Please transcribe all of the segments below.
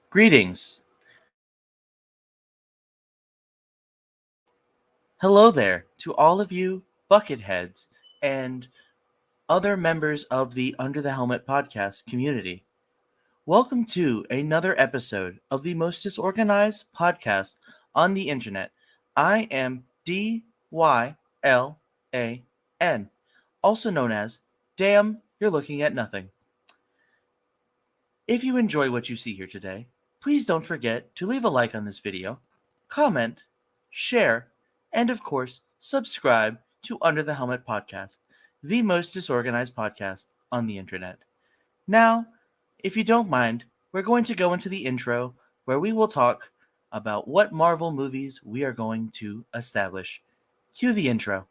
Greetings. Hello there to all of you bucketheads and other members of the Under the Helmet podcast community. Welcome to another episode of the most disorganized podcast on the internet. I am DYLAN, also known as Damn, You're Looking at Nothing. If you enjoy what you see here today, please don't forget to leave a like on this video, comment, share, and of course, subscribe to Under the Helmet Podcast, the most disorganized podcast on the internet. Now, if you don't mind, we're going to go into the intro where we will talk about what Marvel movies we are going to establish. Cue the intro.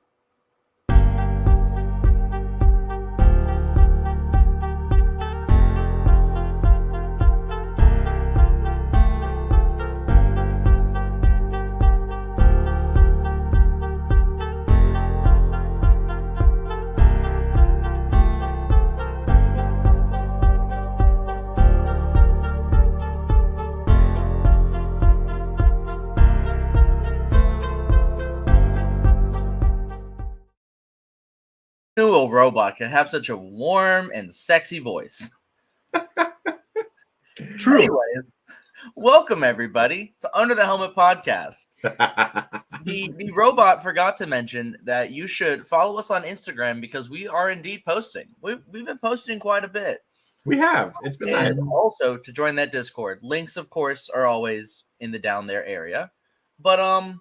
Knew a robot could have such a warm and sexy voice. True. Anyways, welcome everybody to Under the Helmet Podcast. The robot forgot to mention that you should follow us on Instagram because we are indeed posting. We've been posting quite a bit. We have. It's been nice. And also to join that Discord. Links, of course, are always in the down there area. But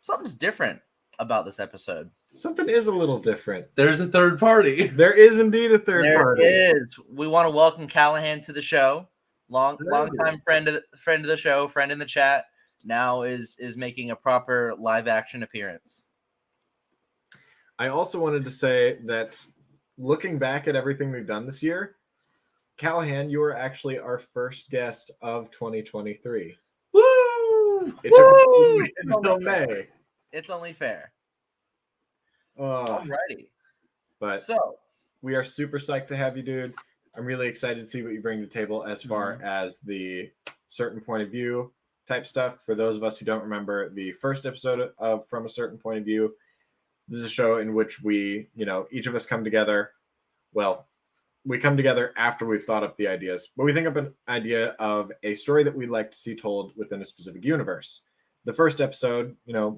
something's different about this episode. Something is a little different. There's a third party. There is indeed a third party. There is. We want to welcome Callahan to the show. Long time friend of the show, friend in the chat. Now is making a proper live action appearance. I also wanted to say that looking back at everything we've done this year, Callahan, you were actually our first guest of 2023. Woo! It took until May. It's only fair. Uh, Alrighty. But So we are super psyched to have you, dude. I'm really excited to see what you bring to the table as far as the certain point of view type stuff. For those of us who don't remember the first episode of From a Certain Point of View, this is a show in which we, each of us come together. Well, we come together after we've thought up the ideas, but we think up an idea of a story that we'd like to see told within a specific universe. The first episode,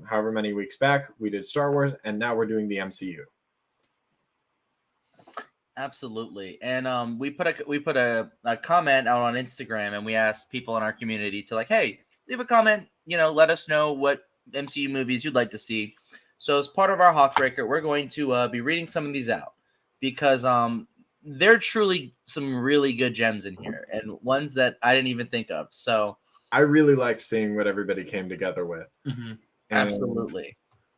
however many weeks back, we did Star Wars, and now we're doing the MCU. absolutely. And we put a comment out on Instagram, and we asked people in our community to hey, leave a comment, let us know what MCU movies you'd like to see. So as part of our Hawkbreaker, we're going to be reading some of these out because there are truly some really good gems in here and ones that I didn't even think of. So I really liked seeing what everybody came together with. Mm-hmm. Absolutely.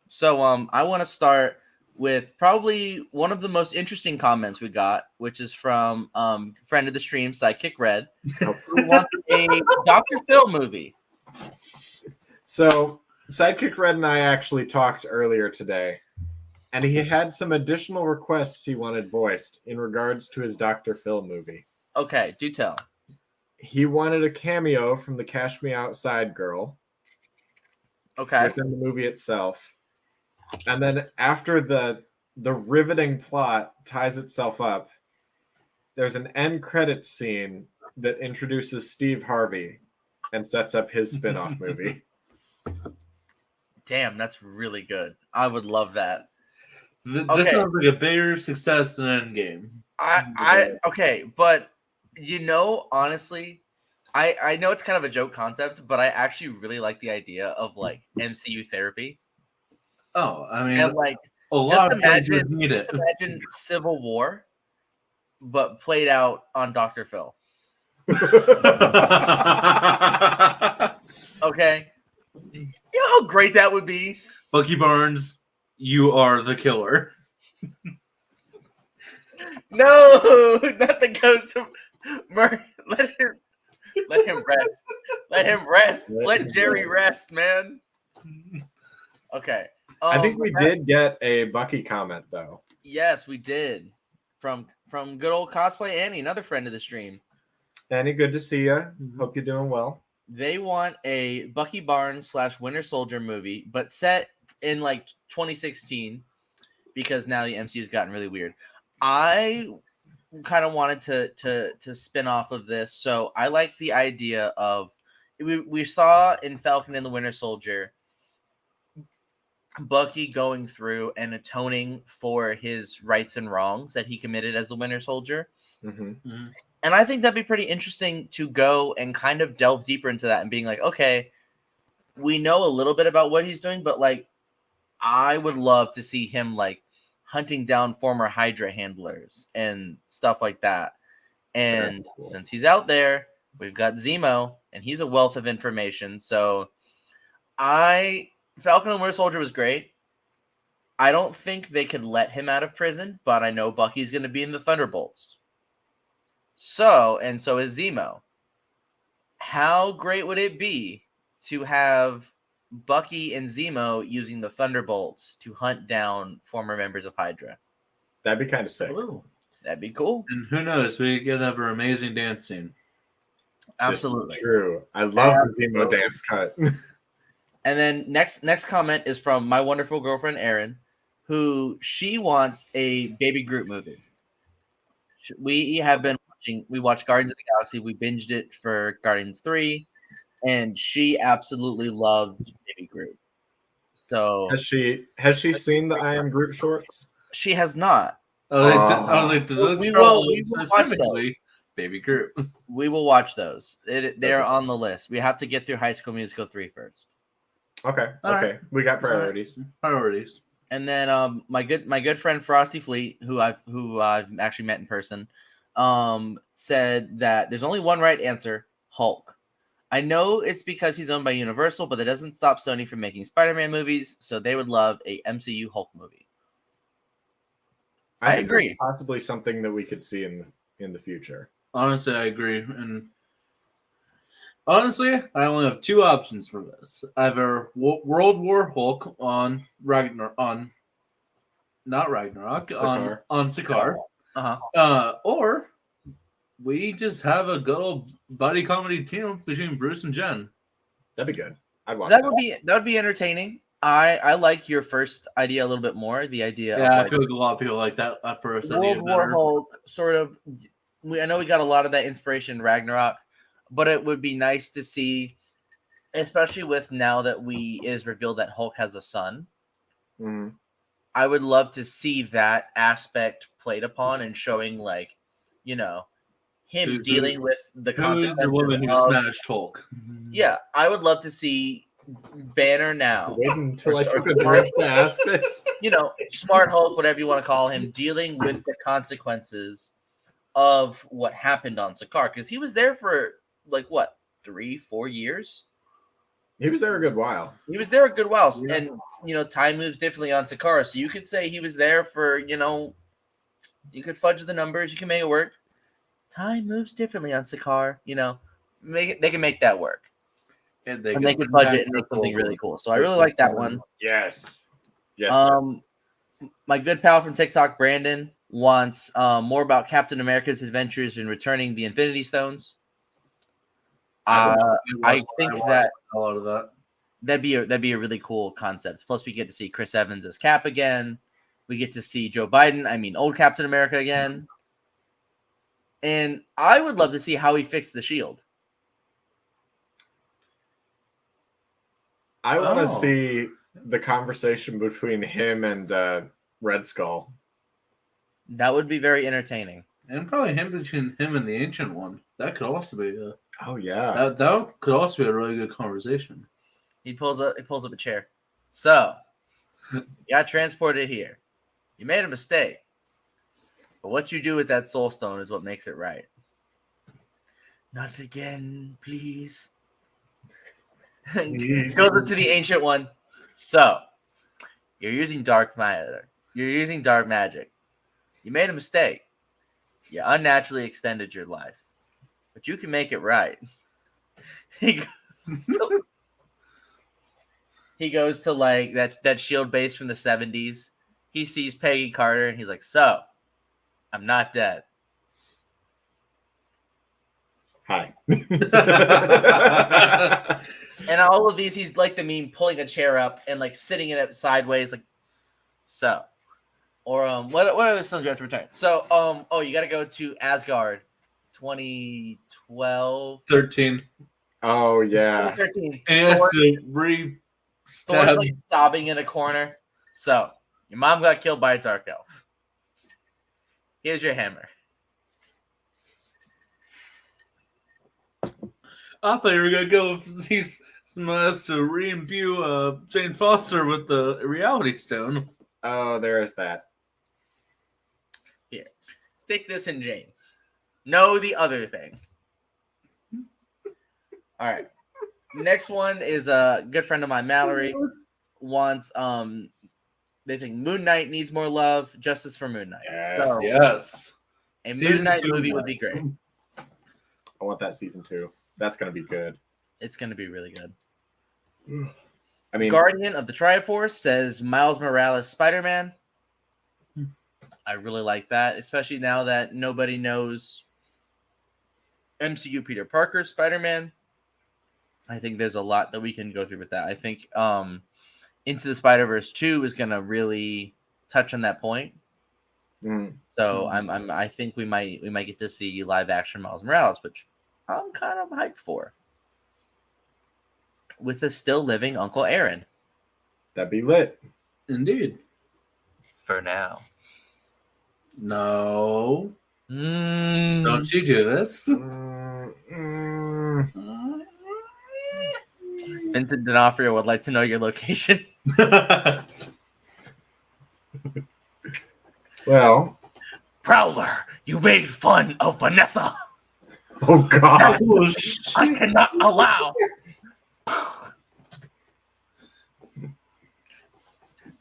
So I want to start with probably one of the most interesting comments we got, which is from friend of the stream, Sidekick Red, who wants a Dr. Phil movie. So Sidekick Red and I actually talked earlier today, and he had some additional requests he wanted voiced in regards to his Dr. Phil movie. Okay, do tell. He wanted a cameo from the Cash Me Outside girl. Okay. Within the movie itself. And then after the riveting plot ties itself up, there's an end credits scene that introduces Steve Harvey and sets up his spin-off movie. Damn, that's really good. I would love that. This sounds like a bigger success than Endgame. Okay, but honestly, I know it's kind of a joke concept, but I actually really like the idea of MCU therapy. Oh, I mean, And a lot of things need it. just imagine Civil War, but played out on Dr. Phil. Okay, you know how great that would be. Bucky Barnes, you are the killer. No, not the ghost of Murray. Let him rest. Let him rest. Let Jerry rest, man. Okay. I think we did get a Bucky comment though. Yes, we did. From good old Cosplay Annie, another friend of the stream. Annie, good to see you. Mhm. Hope you're doing well. They want a Bucky Barnes / Winter Soldier movie, but set in like 2016 because now the MCU's gotten really weird. I kind of wanted to spin off of this, so I like the idea of we saw in Falcon and the Winter Soldier Bucky going through and atoning for his rights and wrongs that he committed as the Winter Soldier. Mm-hmm. And I think that'd be pretty interesting to go and kind of delve deeper into that and being like, okay, we know a little bit about what he's doing, but like, I would love to see him like hunting down former Hydra handlers and stuff like that. And Very cool. since he's out there, we've got Zemo, and he's a wealth of information. So Falcon and Winter Soldier was great. I don't think they could let him out of prison, but I know Bucky's going to be in the Thunderbolts. So is Zemo. How great would it be to have Bucky and Zemo using the Thunderbolts to hunt down former members of Hydra? That'd be kind of sick. Ooh. That'd be cool. And who knows? We get another amazing dance scene. Absolutely. This is true. I love the Zemo dance cut. And then next comment is from my wonderful girlfriend Erin, who she wants a Baby Groot movie. We have been watching. We watched Guardians of the Galaxy. We binged it for Guardians 3, and she absolutely loved Baby Groot. So has she seen the I Am Groot shorts? She has not. I was like, we will watch those. Baby Groot. We will watch those. They're on the list. We have to get through High School Musical 3 first. Okay. All okay. right. We got priorities. Priorities. And then my good friend Frosty Fleet, who I've actually met in person, said that there's only one right answer: Hulk. I know it's because he's owned by Universal, but that doesn't stop Sony from making Spider-Man movies, so they would love a MCU Hulk movie. I agree. That's possibly something that we could see in the future. Honestly, I agree. And honestly, I only have two options for this: either World War Hulk on not Ragnarok, Sakaar. on Sakaar, Uh-huh. or we just have a good old buddy comedy team between Bruce and Jen. That'd be good. I'd watch that. Would be entertaining. I like your first idea a little bit more. The idea, yeah, of I feel like a lot of people like that at first. World War Hulk, sort of. I know we got a lot of that inspiration in Ragnarok, but it would be nice to see, especially with now that is revealed that Hulk has a son. Mm-hmm. I would love to see that aspect played upon and showing, like, him dealing with the consequences. Who's the woman who smashed Hulk? Yeah, I would love to see Banner now. Wait until I took a drink to ask this. Smart Hulk, whatever you want to call him, dealing with the consequences of what happened on Sakaar, because he was there for 3-4 years. He was there a good while. Yeah. And time moves differently on Sakaar, so you could say he was there for you could fudge the numbers, you can make it work. Time moves differently on Sakaar. They can make that work, and they could fudge it and make something really cool. So I really like that one. Yes. My good pal from TikTok, Brandon, wants more about Captain America's adventures in returning the Infinity Stones. I think that a lot of that. That'd be a really cool concept. Plus, we get to see Chris Evans as Cap again. We get to see Joe Biden, old Captain America again. And I would love to see how he fixed the shield. I want to see the conversation between him and Red Skull. That would be very entertaining. And probably between him and the Ancient One. That could also be that could also be a really good conversation. He pulls up a chair. So, you got transported here. You made a mistake. But what you do with that soul stone is what makes it right. Not again, please. Goes up to the Ancient One. So, you're using dark matter. You're using dark magic. You made a mistake. You unnaturally extended your life. But you can make it right. He goes to like that shield base from the 70s. He sees Peggy Carter and he's like, so, I'm not dead. Hi. And all of these, he's like the meme, pulling a chair up and like sitting in it sideways, like so. Or what other songs do you have to return? So oh, you got to go to Asgard, 2012, 13. Oh yeah. 2013. And he has to Thor's stab. like sobbing in a corner. So your mom got killed by a dark elf. Here's your hammer. I thought you were gonna go if he's someone has to re-imbue Jane Foster with the reality stone. Oh, there is that. Here, stick this in Jane. No, the other thing. All right. Next one is a good friend of mine, Mallory, wants they think Moon Knight needs more love, justice for Moon Knight. Yes. So Yes. a Moon Season Knight 2 movie one. would be great. I want that season 2. That's gonna be good. It's gonna be really good. I mean, Guardian of the Triforce says Miles Morales Spider-Man. I really like that, especially now that nobody knows MCU Peter Parker Spider-Man. I think there's a lot that we can go through with that. I think Into the Spider-Verse 2 is gonna really touch on that point. So I think we might get to see live action Miles Morales, which I'm kind of hyped for. With a still living Uncle Aaron. that'd be lit. Indeed. For now. No. Don't you do this. Vincent D'Onofrio would like to know your location. Well, Prowler, you made fun of Vanessa. oh god. Oh, shit. I cannot allow.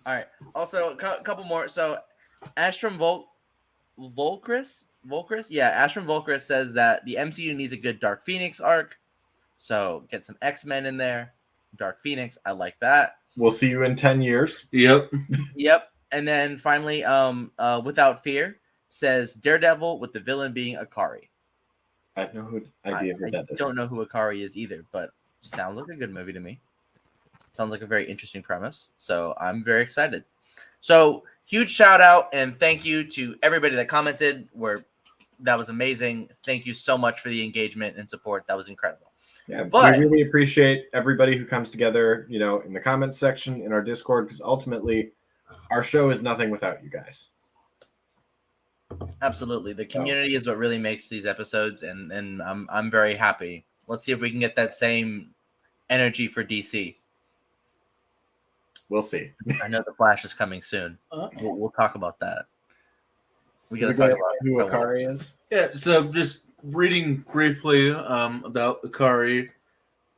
All right. Also, a couple more. So, Astrum Volcris? Yeah, Astrum Volcris says that the MCU needs a good Dark Phoenix arc. So, get some X-Men in there. Dark Phoenix, I like that. We'll see you in 10 years. Yep. Yep. And then finally, Without Fear says Daredevil with the villain being Akari. I have no idea who that is. Don't know who Akari is either, but sounds like a good movie to me. Sounds like a very interesting premise. So I'm very excited. So huge shout out and thank you to everybody that commented. That was amazing. Thank you so much for the engagement and support. That was incredible. Yeah, But- we really appreciate everybody who comes together, in the comments section, in our Discord, because ultimately our show is nothing without you guys. Absolutely. The community is what really makes these episodes, and I'm very happy. Let's see if we can get that same energy for DC. We'll see. I know the Flash is coming soon. We'll talk about that. We got to Anybody talk about who it. Akari is. Yeah, so just reading briefly about Akari.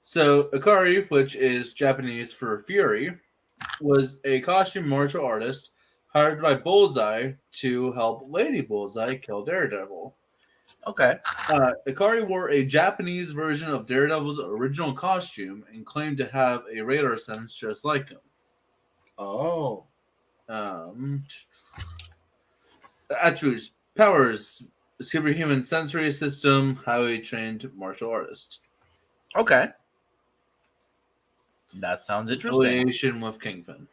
So Akari, which is Japanese for Fury, was a costume martial artist hired by Bullseye to help Lady Bullseye kill Daredevil. Okay. Akari wore a Japanese version of Daredevil's original costume and claimed to have a radar sense just like him. Oh. Attributes, powers, superhuman sensory system, highly trained martial artist. Okay. That sounds interesting. Affiliation with Kingpin.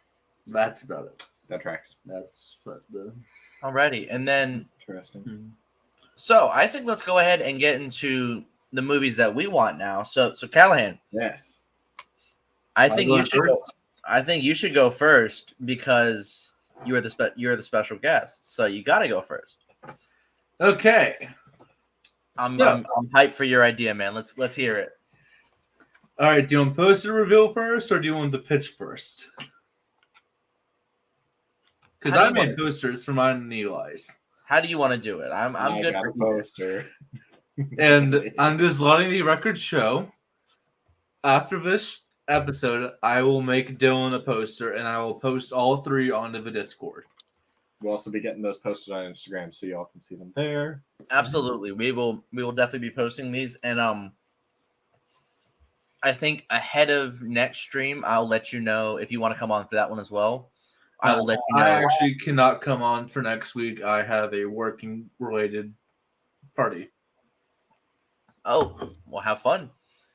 That's about it. That tracks. That's what the. Alrighty. And then, Interesting. so I think let's go ahead and get into the movies that we want now. So Callahan, Yes. I think you should go. first? I think you should go first because you are the special guest. So you got to go first. Okay. I'm So- hyped for your idea, man. Let's hear it. All right. Do you want poster reveal first, or do you want the pitch first? Because How do I you made want posters for mine and Eli's, How do you want to do it? I'm I good got for a poster. and I'm just letting the record show. After this episode, I will make Dylan a poster, and I will post all three onto the Discord. We'll also be getting those posted on Instagram so y'all can see them there. Absolutely. We will definitely be posting these, and I think ahead of next stream, I'll let you know if you want to come on for that one as well. I will let you know. I actually cannot come on for next week. I have a working related party. Oh, well, have fun.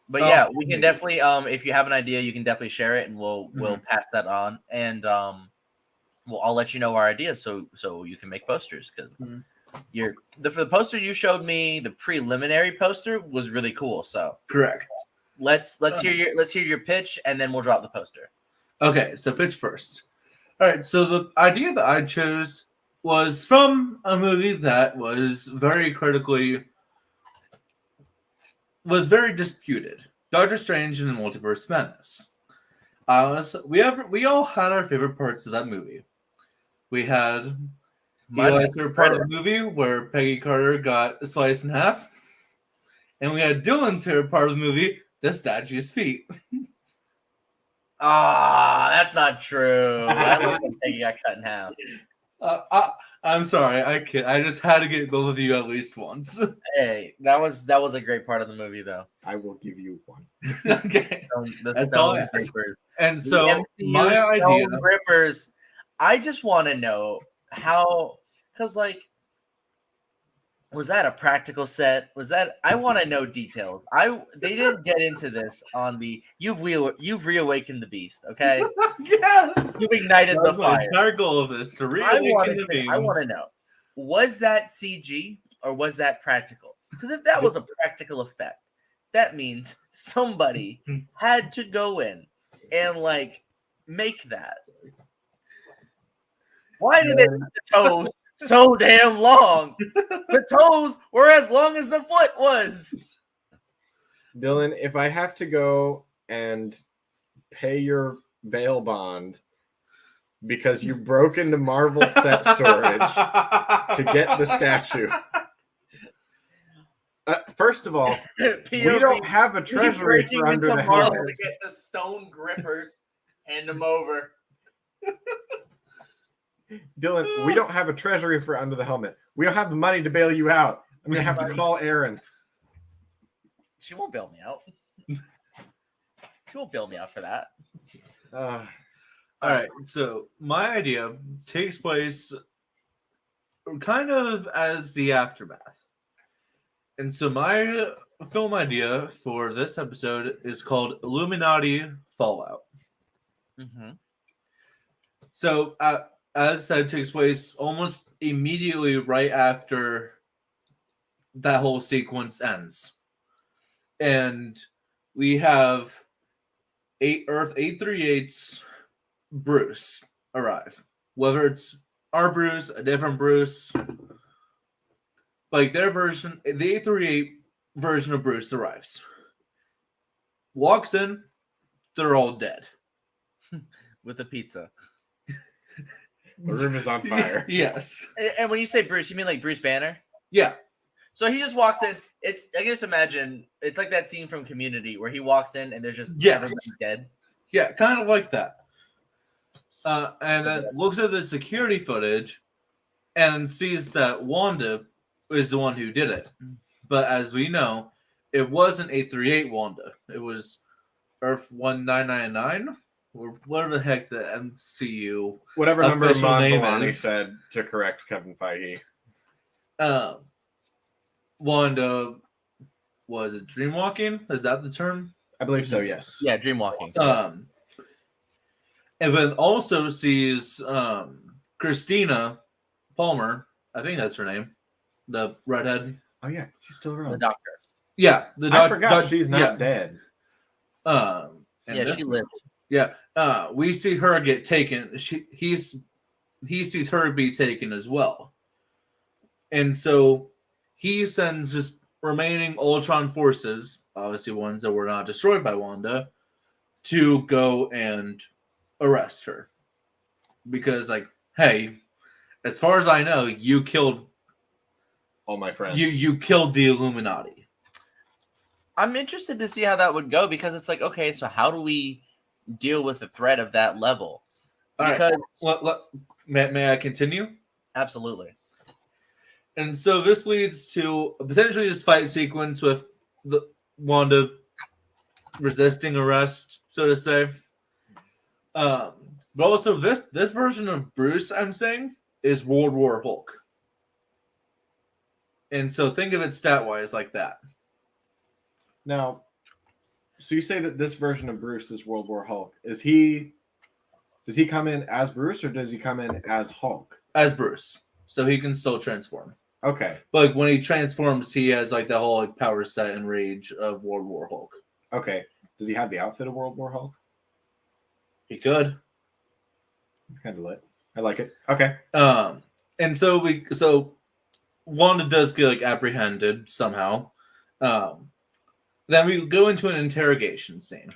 But Oh, yeah, we can definitely. If you have an idea, you can definitely share it, and we'll pass that on. And well, I'll let you know our ideas, so you can make posters because Mhm. for the poster you showed me, the preliminary poster was really cool. So Correct. let's hear your pitch, and then we'll drop the poster. Okay, so pitch first. All right, so the idea that I chose was from a movie that was very disputed. Doctor Strange and the Multiverse of Madness. We all had our favorite parts of that movie. We had Mine was Eli's favorite part of the movie where Peggy Carter got sliced in half, and we had Dylan's favorite part of the movie, the statue's feet. That's not true. I like when Peggy got cut in half. I'm sorry, I kid. I just had to get both of you at least once. Hey, that was a great part of the movie, though. I will give you one. Okay, The that's all I Stone ask. Grippers. And The so MCU my idea, Stone Grippers. I just want to know how, because like, was that a practical set? Was that? I want to know details. They didn't get into this on the you've reawakened the beast. Okay, yes, you've ignited the that's my fire. entire goal of this to I reawaken the beams. want to know, was that CG or was that practical? Because if that was a practical effect, that means somebody had to go in and like make that. Why did they put the toes so damn long? The toes were as long as the foot was. Dylan, if I have to go and pay your bail bond because you broke into Marvel set storage to get the statue. First of all, we don't have a treasury for Under the Marvel Helmet. to get the Stone Grippers. Hand them over. Dylan, we don't have a treasury for Under the Helmet. We don't have the money to bail you out. I'm going to have to call Erin. She won't bail me out. She won't bail me out for that. All right, so my idea takes place kind of as the aftermath. And so my film idea for this episode is called Illuminati Fallout. Mm-hmm. So, as I said, it takes place almost immediately right after that whole sequence ends. And we have Earth 838's Bruce arrive. Whether it's our Bruce, a different Bruce, like their version, the 838 version of Bruce arrives. Walks in, they're all dead. With a pizza. The room is on fire. Yes. And when you say Bruce, you mean like Bruce Banner? Yeah. So he just walks in. I just imagine it's like that scene from Community where he walks in and there's just everybody dead. Yeah, kind of like that. And then looks at the security footage and sees that Wanda is the one who did it. But as we know, it wasn't 838 Wanda. It was Earth 1999 or whatever the heck the MCU whatever number official name Mon is. said to correct Kevin Feige. Wanda, was it dreamwalking? Is that the term? I believe so, yes. Yeah, dreamwalking. And then also sees Christina Palmer. I think that's her name. The redhead. Oh, yeah. She's still around. The doctor. Yeah. I forgot she's not dead. Yeah, she lived. Yeah. We see her get taken. He sees her be taken as well. And so he sends just remaining Ultron forces, obviously ones that were not destroyed by Wanda, to go and arrest her. Because, like, hey, as far as I know, you killed all my friends. You killed the Illuminati. I'm interested to see how that would go because it's like, okay, so how do we deal with a threat of that level? Because may I continue? Absolutely. And so this leads to potentially this fight sequence with the Wanda resisting arrest, so to say. But also this version of Bruce I'm saying is World War Hulk. And so think of it stat-wise like that. Now, so you say that this version of Bruce is World War Hulk. Does he come in as Bruce or does he come in as Hulk? As Bruce, so he can still transform. Okay. But like, when he transforms, he has like the whole like power set and rage of World War Hulk. Okay. Does he have the outfit of World War Hulk? He could. Kind of lit. I like it. Okay. And so Wanda does get like apprehended somehow. Then we go into an interrogation scene.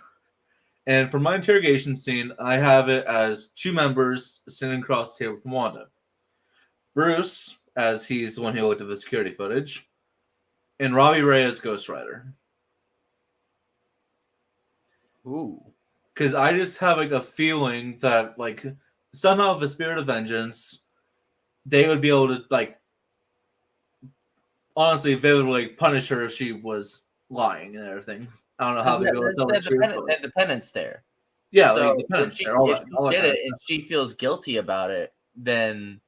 And for my interrogation scene, I have it as two members sitting across the table from Wanda. Bruce, as he's the one who looked at the security footage, and Robbie Ray as Ghost Rider. Ooh. Because I just have like a feeling that like somehow the spirit of vengeance, they would be able to like honestly they would like punish her if she was lying and everything. I don't know how they'd be able to tell the truth. The penance there. Yeah, So like the penance there, all if that, she all that did kind of it and she feels guilty about it, then,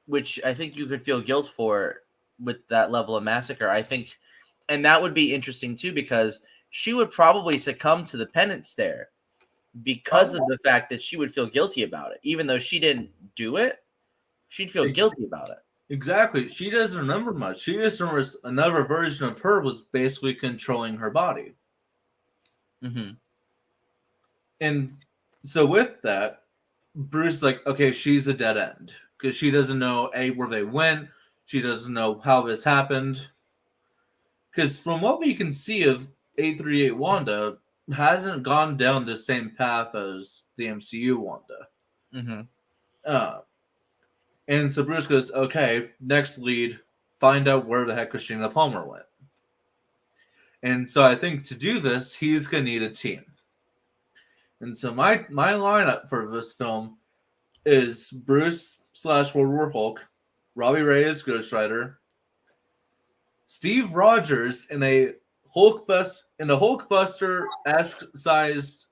which I think you could feel guilt for with that level of massacre. I think, and that would be interesting too, because she would probably succumb to the penance there because of the fact that she would feel guilty about it. Even though she didn't do it, she'd feel guilty about it. Exactly. She doesn't remember much. She just remembers another version of her was basically controlling her body. Mm-hmm. And so with that, Bruce is like, okay, she's a dead end. Because she doesn't know, A, where they went. She doesn't know how this happened. Because from what we can see of 838 Wanda, hasn't gone down the same path as the MCU Wanda. Mm-hmm. And so Bruce goes, okay, next lead, find out where the heck Christina Palmer went. And so I think to do this, he's going to need a team. And so my lineup for this film is Bruce / World War Hulk, Robbie Ray as Ghost Rider, Steve Rogers in a Hulkbuster-esque sized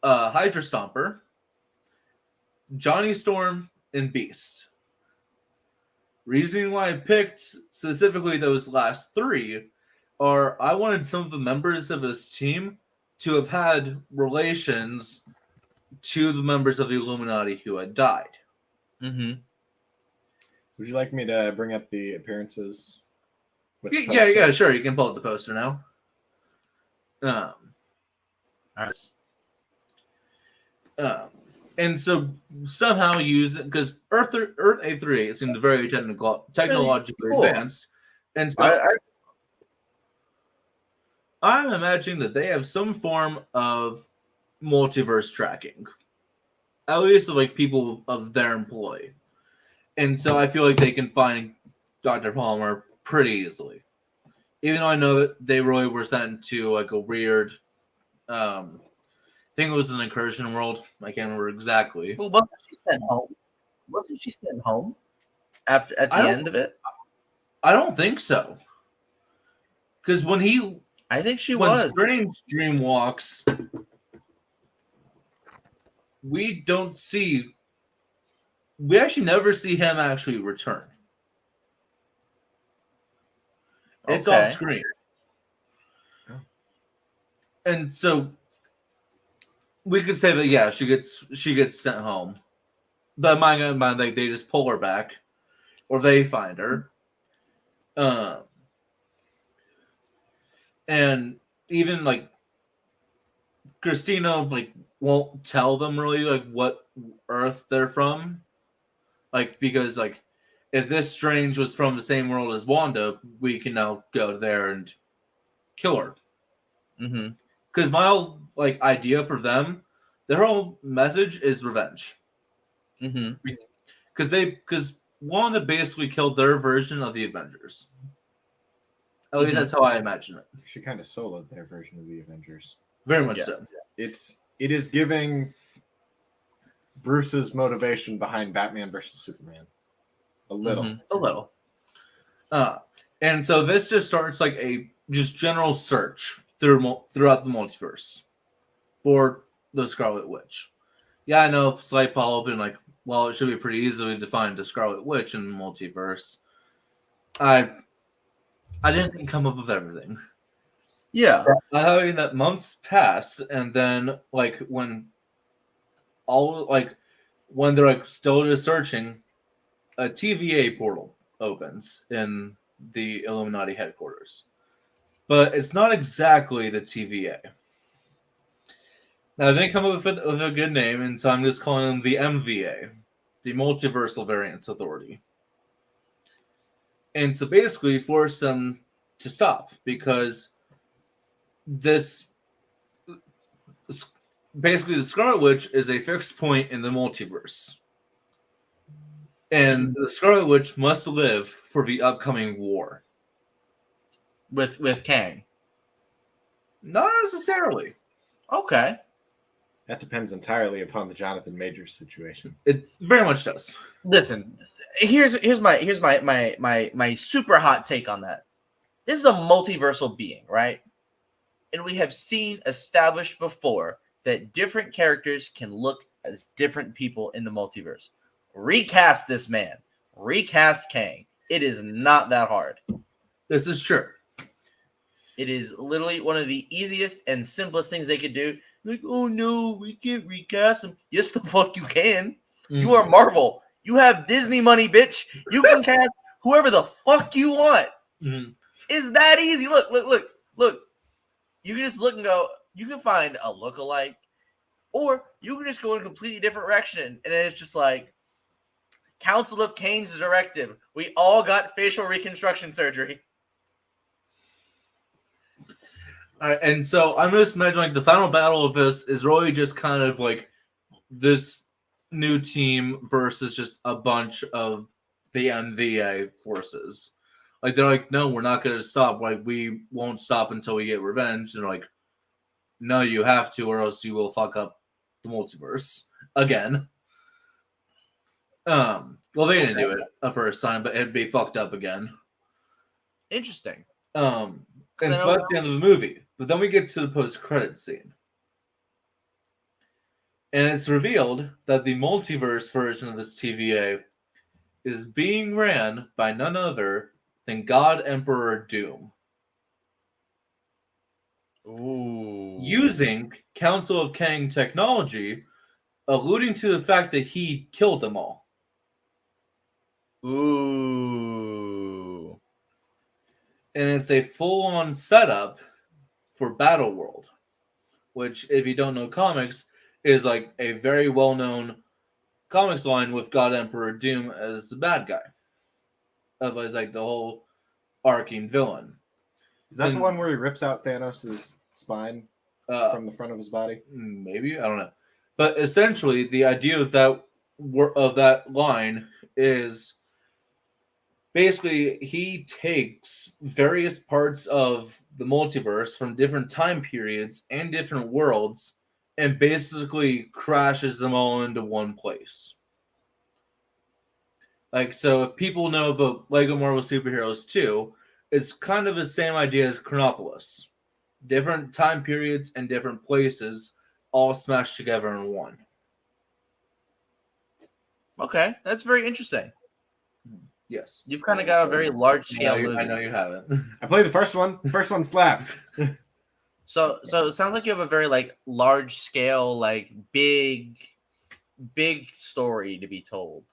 Hydra Stomper, Johnny Storm, and Beast. Reasoning why I picked specifically those last three are I wanted some of the members of this team to have had relations to the members of the Illuminati who had died. Mm-hmm. Would you like me to bring up the appearances? Yeah, sure. You can pull up the poster now. All right. And so somehow use it because Earth 838 seemed very technologically cool. advanced, and so I'm imagining that they have some form of multiverse tracking, at least of like people of their employ, and so I feel like they can find Dr. Palmer pretty easily, even though I know that they really were sent to like a weird. I think it was an incursion world. I can't remember exactly. Well, wasn't she sent home? Wasn't she sent home at the end of it? I don't think so. Because I think she when was. Strange Dream walks, we actually never see him actually return. It's off screen. Oh. And so we could say that yeah, she gets sent home. But mind like they just pull her back, or they find her. And even like Christina like won't tell them really like what Earth they're from, like because like if this Strange was from the same world as Wanda, we can now go there and kill her. Mm-hmm. Because my whole like idea for them, their whole message is revenge. Mm-hmm. Because Wanda basically killed their version of the Avengers. At least that's how I imagine it. She kind of soloed their version of the Avengers. Very much so. It is giving Bruce's motivation behind Batman versus Superman. A little. Mm-hmm. A little. And so this just starts like a just general search throughout the multiverse for the Scarlet Witch. Yeah, I know slight follow-up and like, well, it should be pretty easily defined the Scarlet Witch in the multiverse. I didn't think come up with everything. Yeah. Having that months pass, and then like when they're like still just searching, a TVA portal opens in the Illuminati headquarters, but it's not exactly the TVA. Now, they didn't come up with a good name, and so I'm just calling them the MVA, the Multiversal Variance Authority. And so basically force them to stop because this basically the Scarlet Witch is a fixed point in the multiverse. And the Scarlet Witch must live for the upcoming war. With Kang. Not necessarily. Okay. That depends entirely upon the Jonathan Majors situation. It very much does. Listen, here's my super hot take on that. This is a multiversal being, right? And we have seen established before that different characters can look as different people in the multiverse. Recast this man. Recast Kang. It is not that hard. This is true. It is literally one of the easiest and simplest things they could do. Like, oh no, we can't recast him. Yes, the fuck you can. You are Marvel. You have Disney money, bitch. You can cast whoever the fuck you want. It's that easy. Look. You can just look and go, you can find a lookalike, or you can just go in a completely different direction. And it's just like, Council of Kane's directive. We all got facial reconstruction surgery. All right, and so I'm just imagining like the final battle of this is really just kind of like this new team versus just a bunch of the MVA forces. Like they're like, no, we're not going to stop. Like we won't stop until we get revenge. And they're like, no, you have to, or else you will fuck up the multiverse again. Well, they didn't do it the first time, but it'd be fucked up again. Interesting. And so that's the end of the movie. But then we get to the post-credit scene. And it's revealed that the multiverse version of this TVA is being ran by none other than God Emperor Doom. Ooh. Using Council of Kang technology, alluding to the fact that he killed them all. Ooh. And it's a full-on setup for Battleworld, which, if you don't know comics, is like a very well-known comics line with God Emperor Doom as the bad guy. As like the whole arcing villain. Is that the one where he rips out Thanos' spine from the front of his body? Maybe, I don't know. But essentially, the idea of that line is basically he takes various parts of the multiverse from different time periods and different worlds and basically crashes them all into one place. Like, so if people know the Lego Marvel Superheroes 2, it's kind of the same idea as Chronopolis. Different time periods and different places all smashed together in one. Okay, that's very interesting. Yes. You've kind of got a very large scale movie. I know you haven't. I played the first one. The first one slaps. So it sounds like you have a very like large scale, like big story to be told.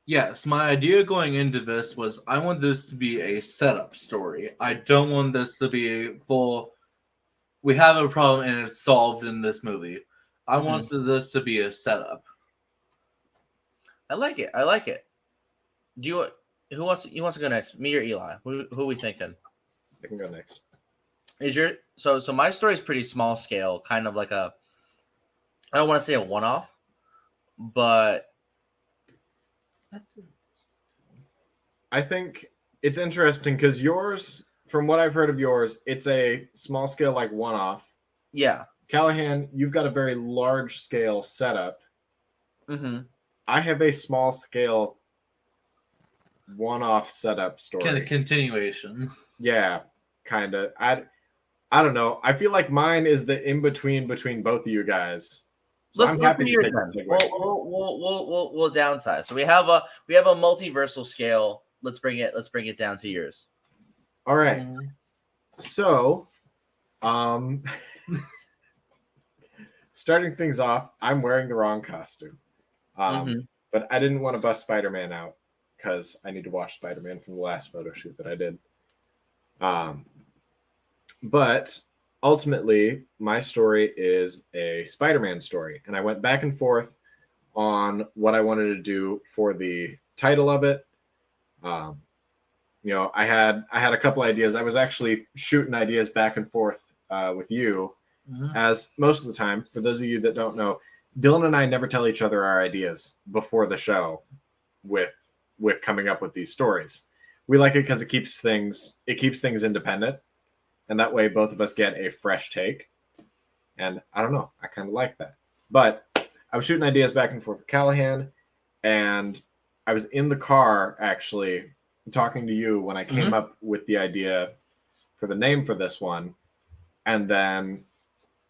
Yes, my idea going into this was I want this to be a setup story. I don't want this to be a full, we have a problem and it's solved in this movie. I want this to be a setup. I like it. Who wants to go next? Me or Eli? Who are we thinking? I can go next. So my story is pretty small scale, kind of like I don't want to say a one-off, but I think it's interesting because yours, from what I've heard of yours, it's a small scale, like one-off. Yeah. Callahan, you've got a very large scale setup. I have a small scale one-off setup story. Kind of continuation. Yeah, kind of. I don't know. I feel like mine is the in-between between both of you guys. So let's be yours then. We'll downsize. So we have a multiversal scale. Let's bring it down to yours. All right. So Um, starting things off, I'm wearing the wrong costume. Mhm. But I didn't want to bust Spider-Man out because I need to watch Spider-Man from the last photo shoot that I did. But ultimately, my story is a Spider-Man story, and I went back and forth on what I wanted to do for the title of it. I had a couple ideas. I was actually shooting ideas back and forth with you, as most of the time. For those of you that don't know, Dylan and I never tell each other our ideas before the show with coming up with these stories. We like it because it keeps things independent, and that way both of us get a fresh take. And I don't know, I kind of like that. But I was shooting ideas back and forth with Callahan, and I was in the car actually talking to you when I came up with the idea for the name for this one. And then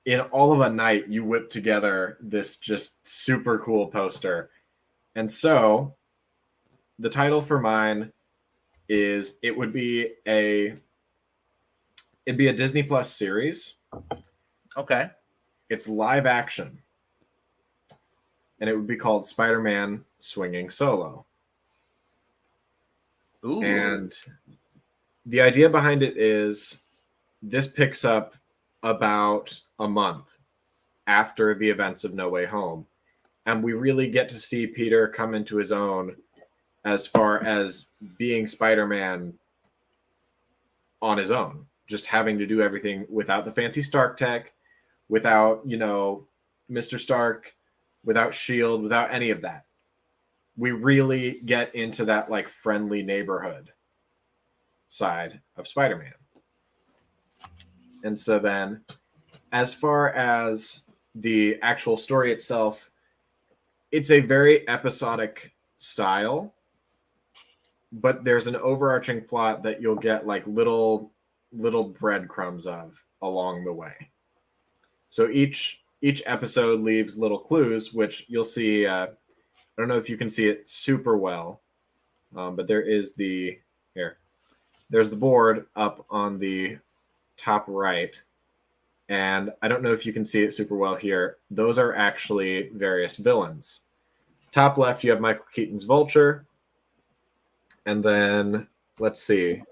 in all of a night, you whipped together this just super cool poster. And so the title for mine is it'd be a Disney Plus series. Okay. It's live action. And it would be called Spider-Man Swinging Solo. Ooh. And the idea behind it is this picks up about a month after the events of No Way Home. And we really get to see Peter come into his own as far as being Spider-Man on his own, just having to do everything without the fancy Stark tech, without, Mr. Stark, without S.H.I.E.L.D., without any of that. We really get into that like friendly neighborhood side of Spider-Man. And so then, as far as the actual story itself, it's a very episodic style, but there's an overarching plot that you'll get like little breadcrumbs of along the way. So each episode leaves little clues, which you'll see. I don't know if you can see it super well, but there's the board up on the top right. And I don't know if you can see it super well here. Those are actually various villains. Top left, you have Michael Keaton's Vulture. And then, let's see.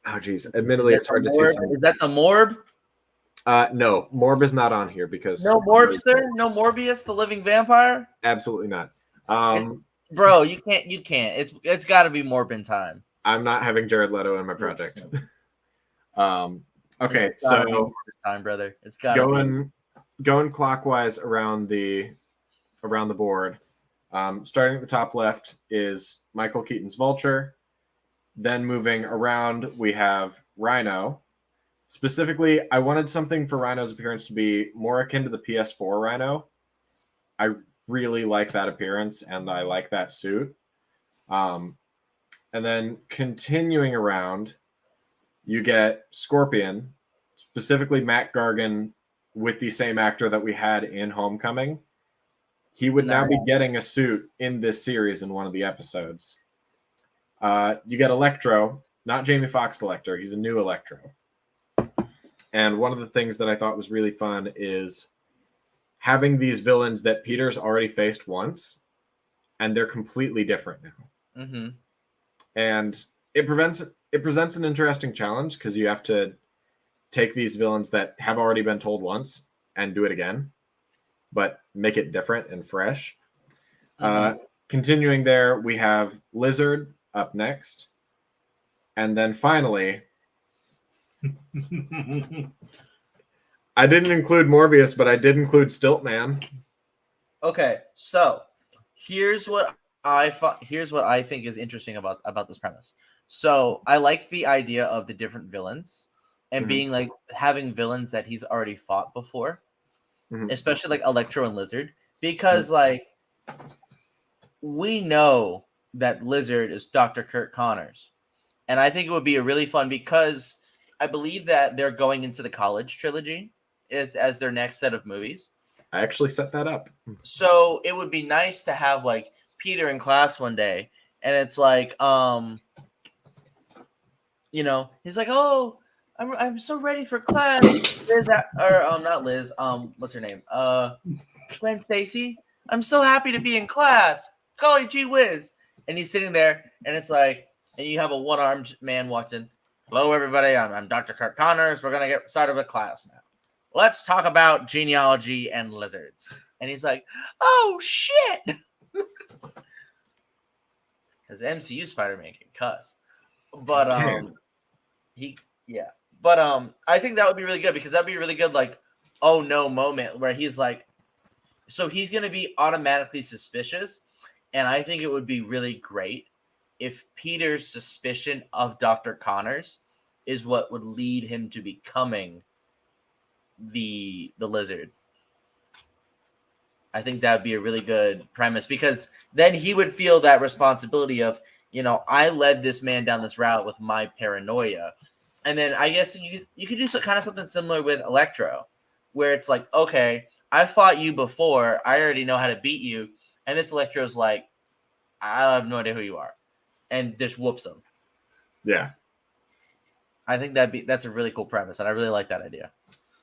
Oh, geez. Admittedly, it's hard to see. Is that the Morb? No, Morb is not on here because... No Morbster? No Morbius, the living vampire? Absolutely not. Bro, you can't. It's got to be Morbin time. I'm not having Jared Leto in my project. Okay, so time, brother. It's got going clockwise around the board. Starting at the top left is Michael Keaton's Vulture. Then moving around, we have Rhino. Specifically, I wanted something for Rhino's appearance to be more akin to the PS4 Rhino. I really like that appearance, and I like that suit. And then continuing around, you get Scorpion, specifically Matt Gargan, with the same actor that we had in Homecoming. He would now be getting a suit in this series in one of the episodes. You get Electro, not Jamie Foxx Electro. He's a new Electro. And one of the things that I thought was really fun is having these villains that Peter's already faced once, and they're completely different now. Mm-hmm. And it presents an interesting challenge because you have to take these villains that have already been told once and do it again, but make it different and fresh. Mm-hmm. Continuing there, we have Lizard up next. And then finally, I didn't include Morbius, but I did include Stiltman. Okay, so here's what I think is interesting about this premise. So I like the idea of the different villains and being like having villains that he's already fought before, especially like Electro and Lizard, because like we know that Lizard is Dr. Kurt Connors, and I think it would be a really fun because I believe that they're going into the college trilogy as their next set of movies. I actually set that up. So it would be nice to have like Peter in class one day, and it's like, he's like, oh, I'm so ready for class. Liz, not Liz. What's her name? Gwen Stacy. I'm so happy to be in class. Golly gee whiz. And he's sitting there, and it's like, and you have a one-armed man watching. Hello, everybody. I'm Dr. Kirk Connors. We're gonna get started with class now. Let's talk about genealogy and lizards. And he's like, oh shit. Because MCU Spider-Man can cuss. But I think that would be really good because that'd be a really good like oh no moment where he's like, so he's gonna be automatically suspicious, and I think it would be really great if Peter's suspicion of Dr. Connors is what would lead him to becoming the lizard. I think that'd be a really good premise because then he would feel that responsibility of, I led this man down this route with my paranoia. And then I guess you could do kind of something similar with Electro, where it's like, okay, I fought you before. I already know how to beat you. And this Electro's like, I have no idea who you are. And just whoops him. Yeah. I think that's a really cool premise. And I really like that idea.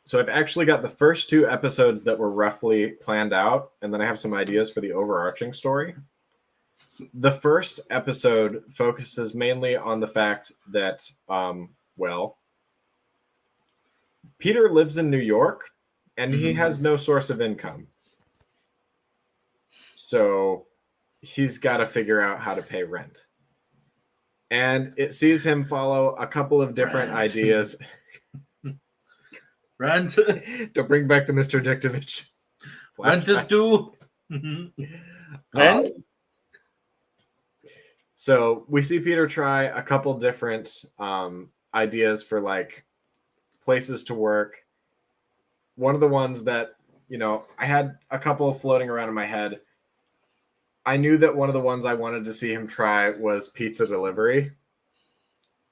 So I've actually got the first 2 episodes that were roughly planned out, and then I have some ideas for the overarching story. The first episode focuses mainly on the fact that, Peter lives in New York, and he has no source of income. So he's got to figure out how to pay rent. And it sees him follow a couple of different ideas. Rent. To bring back the Mr. Dictovich. Rent is due. Rent? So we see Peter try a couple different ideas for like places to work. One of the ones that, I had a couple floating around in my head. I knew that one of the ones I wanted to see him try was pizza delivery.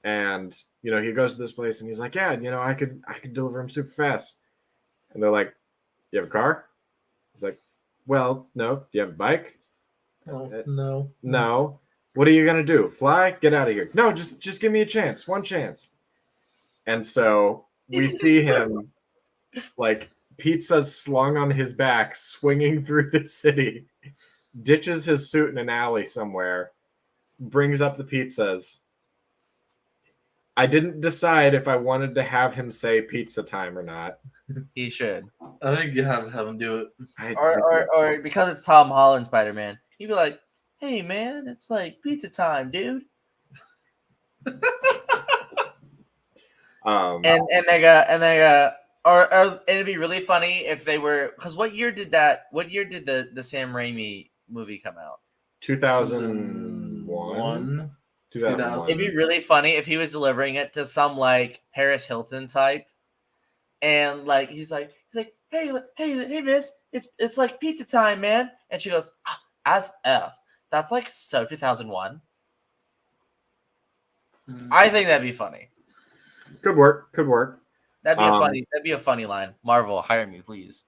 And, he goes to this place and he's like, yeah, I could deliver him super fast. And they're like, you have a car? He's like, well, no. Do you have a bike? Oh, no. No. What are you going to do? Fly? Get out of here. No, just give me a chance. One chance. And so we see him like pizza slung on his back, swinging through the city, ditches his suit in an alley somewhere, brings up the pizzas. I didn't decide if I wanted to have him say pizza time or not. He should. I think you have to have him do it. Or because it's Tom Holland Spider-Man, he'd be like, hey man, it's like pizza time, dude. And it'd be really funny if they were, because what year did the Sam Raimi movie come out? 2001. 2001. It'd be really funny if he was delivering it to some like Paris Hilton type, and like he's like, hey miss, it's like pizza time, man. And she goes, as F. That's like so 2001. I think that'd be funny. Could work. That'd be a funny line. Marvel, hire me, please.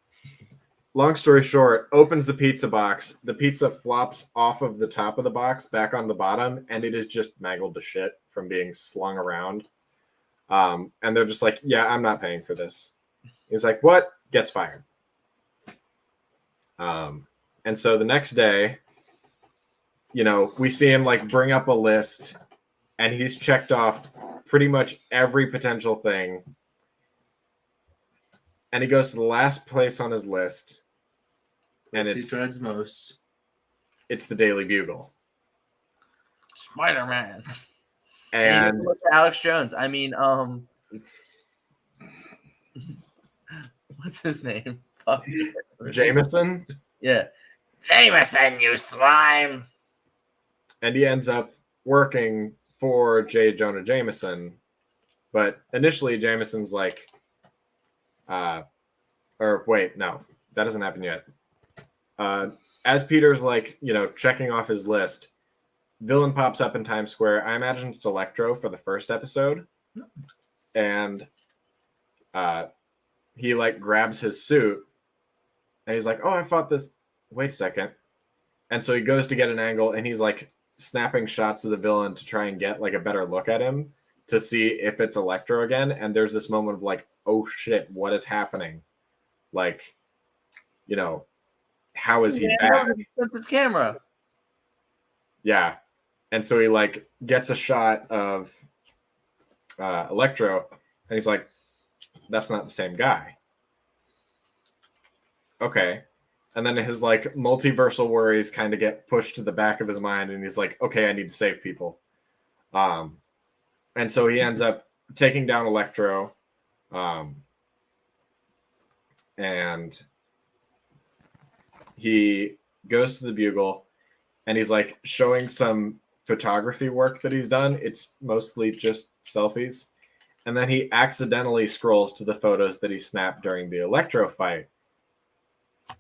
Long story short, opens the pizza box. The pizza flops off of the top of the box back on the bottom, and it is just mangled to shit from being slung around. And they're just like, yeah, I'm not paying for this. He's like, what? Gets fired. And so the next day, we see him like bring up a list, and he's checked off pretty much every potential thing. And he goes to the last place on his list. And he dreads most. It's the Daily Bugle. Spider-Man. And Alex Jones. I mean, what's his name? Jameson? Yeah. Jameson, you slime. And he ends up working for J. Jonah Jameson. But initially, Jameson's like, wait, no, that doesn't happen yet. As Peter's like, checking off his list, villain pops up in Times Square. I imagine it's Electro for the first episode. And he like grabs his suit and he's like, oh, I fought this. Wait a second. And so he goes to get an angle and he's like snapping shots of the villain to try and get like a better look at him. to see if it's Electro again. And there's this moment of like, oh shit, what is happening? Like, you know, how is he Man, back? that was an expensive camera. Yeah. And so he like gets a shot of Electro, and he's like, that's not the same guy. Okay. And then his like multiversal worries kind of get pushed to the back of his mind, and he's like, okay, I need to save people. And so he ends up taking down Electro, and he goes to the Bugle, and he's like showing some photography work that he's done. It's mostly just selfies. And then he accidentally scrolls to the photos that he snapped during the Electro fight.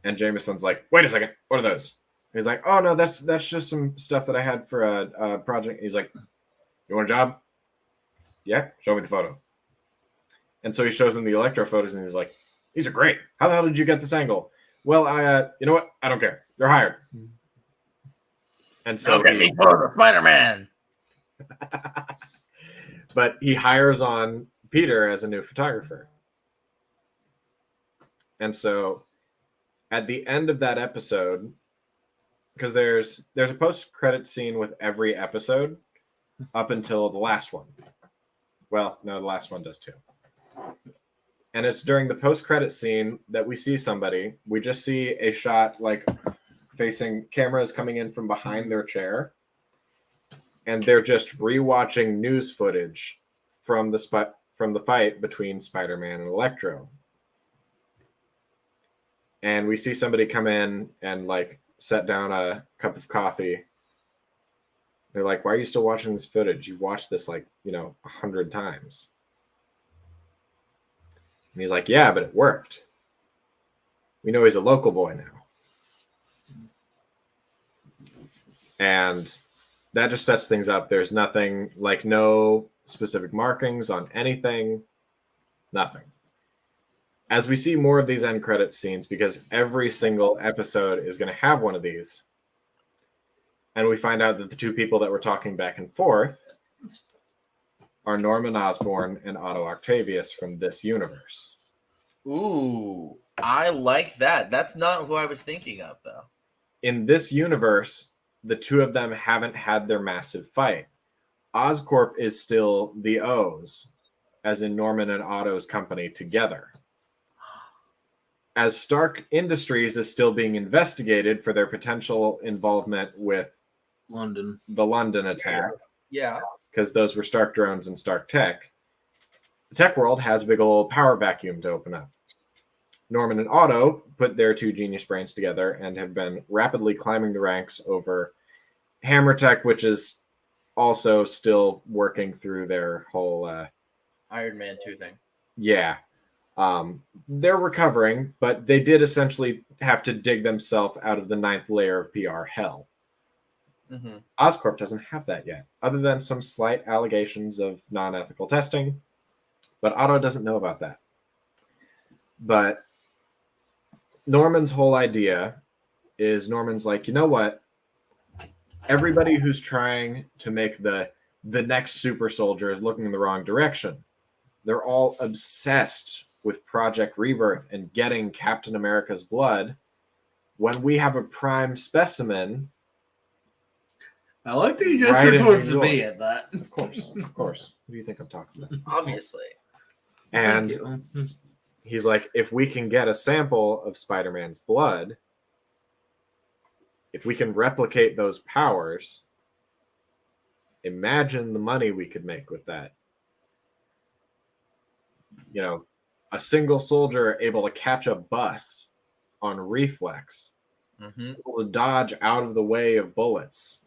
And Jameson's like, wait a second, what are those? And he's like, oh no, that's just some stuff that I had for a project. And he's like, you want a job? Yeah, show me the photo. And so he shows him the Electro photos, and he's like, these are great. How the hell did you get this angle? Well, you know what? I don't care. You're hired. And so me for Spider-Man. But he hires on Peter as a new photographer. And so at the end of that episode, because there's a post-credit scene with every episode up until the last one. Well, no, the last one does too. And it's during the post-credit scene that we see somebody. We just see a shot like facing cameras coming in from behind their chair. And they're just rewatching news footage from the fight between Spider-Man and Electro. And we see somebody come in and like set down a cup of coffee. They're like, why are you still watching this footage? You've watched this like, 100 times. And he's like, yeah, but it worked. We know he's a local boy now. And that just sets things up. There's nothing, like no specific markings on anything. Nothing. As we see more of these end credit scenes, because every single episode is going to have one of these, and we find out that the two people that were talking back and forth are Norman Osborn and Otto Octavius from this universe. Ooh, I like that. That's not who I was thinking of, though. In this universe, the two of them haven't had their massive fight. Oscorp is still the O's, as in Norman and Otto's company together. As Stark Industries is still being investigated for their potential involvement with the London attack. Yeah. Because those were Stark drones and Stark Tech. The tech world has a big old power vacuum to open up. Norman and Otto put their two genius brains together and have been rapidly climbing the ranks over Hammer Tech, which is also still working through their whole Iron Man 2 thing. Yeah. They're recovering, but they did essentially have to dig themselves out of the 9th layer of PR hell. Mm-hmm. Oscorp doesn't have that yet, other than some slight allegations of non-ethical testing. But Otto doesn't know about that. But Norman's whole idea is Norman's like, you know what? Everybody who's trying to make the next super soldier is looking in the wrong direction. They're all obsessed with Project Rebirth and getting Captain America's blood when we have a prime specimen. I like that you gestured towards me at that. Of course. What do you think I'm talking about? Obviously. And he's like, if we can get a sample of Spider-Man's blood, if we can replicate those powers, imagine the money we could make with that. A single soldier able to catch a bus on reflex, able to dodge out of the way of bullets.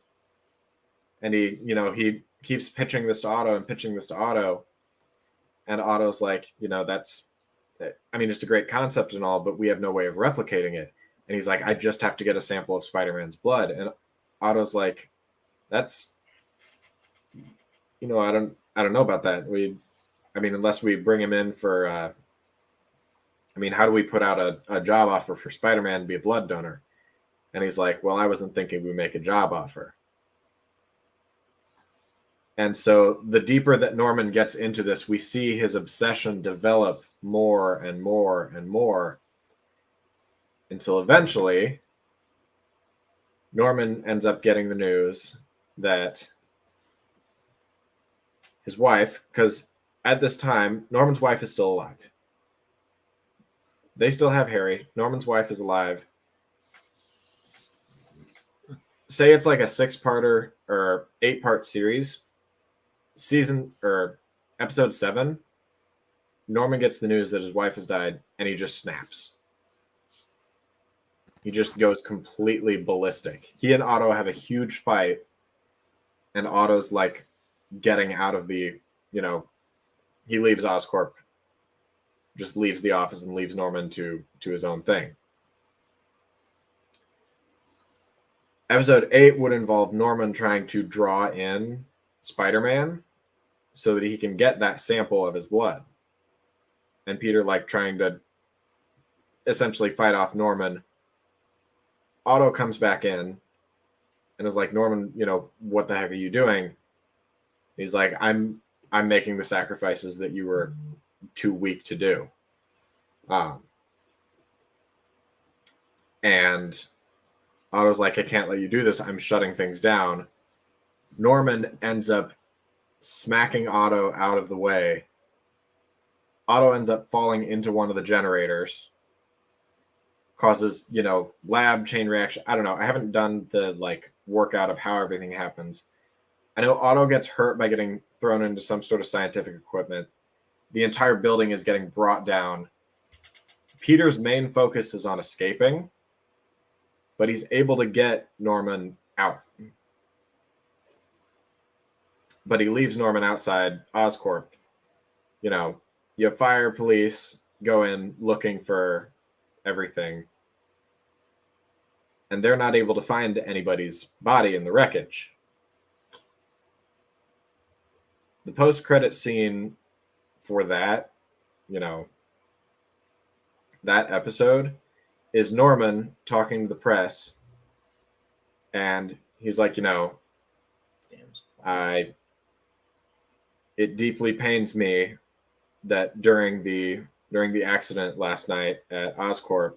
And he keeps pitching this to Otto, and Otto's like, it's a great concept and all, but we have no way of replicating it. And he's like, I just have to get a sample of Spider-Man's blood. And Otto's like, that's, I don't know about that. Unless we bring him in for, how do we put out a job offer for Spider-Man to be a blood donor? And he's like, well, I wasn't thinking we make a job offer. And so the deeper that Norman gets into this, we see his obsession develop more and more and more until eventually Norman ends up getting the news that his wife, because at this time, Norman's wife is still alive. They still have Harry. Norman's wife is alive. Say it's like a 6-parter or 8-part series. Season or episode 7, Norman gets the news that his wife has died and he just snaps. He just goes completely ballistic. He and Otto have a huge fight, and Otto's like getting out of the, he leaves Oscorp, just leaves the office and leaves Norman to his own thing. Episode 8 would involve Norman trying to draw in Spider-Man so that he can get that sample of his blood. And Peter like trying to essentially fight off Norman. Otto comes back in and is like, Norman, what the heck are you doing? He's like, I'm making the sacrifices that you were too weak to do. And Otto's like, I can't let you do this. I'm shutting things down. Norman ends up smacking Otto out of the way. Otto ends up falling into one of the generators. Causes, lab chain reaction. I don't know. I haven't done the workout of how everything happens. I know Otto gets hurt by getting thrown into some sort of scientific equipment. The entire building is getting brought down. Peter's main focus is on escaping, but he's able to get Norman out. But he leaves Norman outside Oscorp. You have fire, police go in looking for everything, and they're not able to find anybody's body in the wreckage. The post-credit scene for that, that episode is Norman talking to the press, and he's like, it deeply pains me that during the accident last night at Oscorp,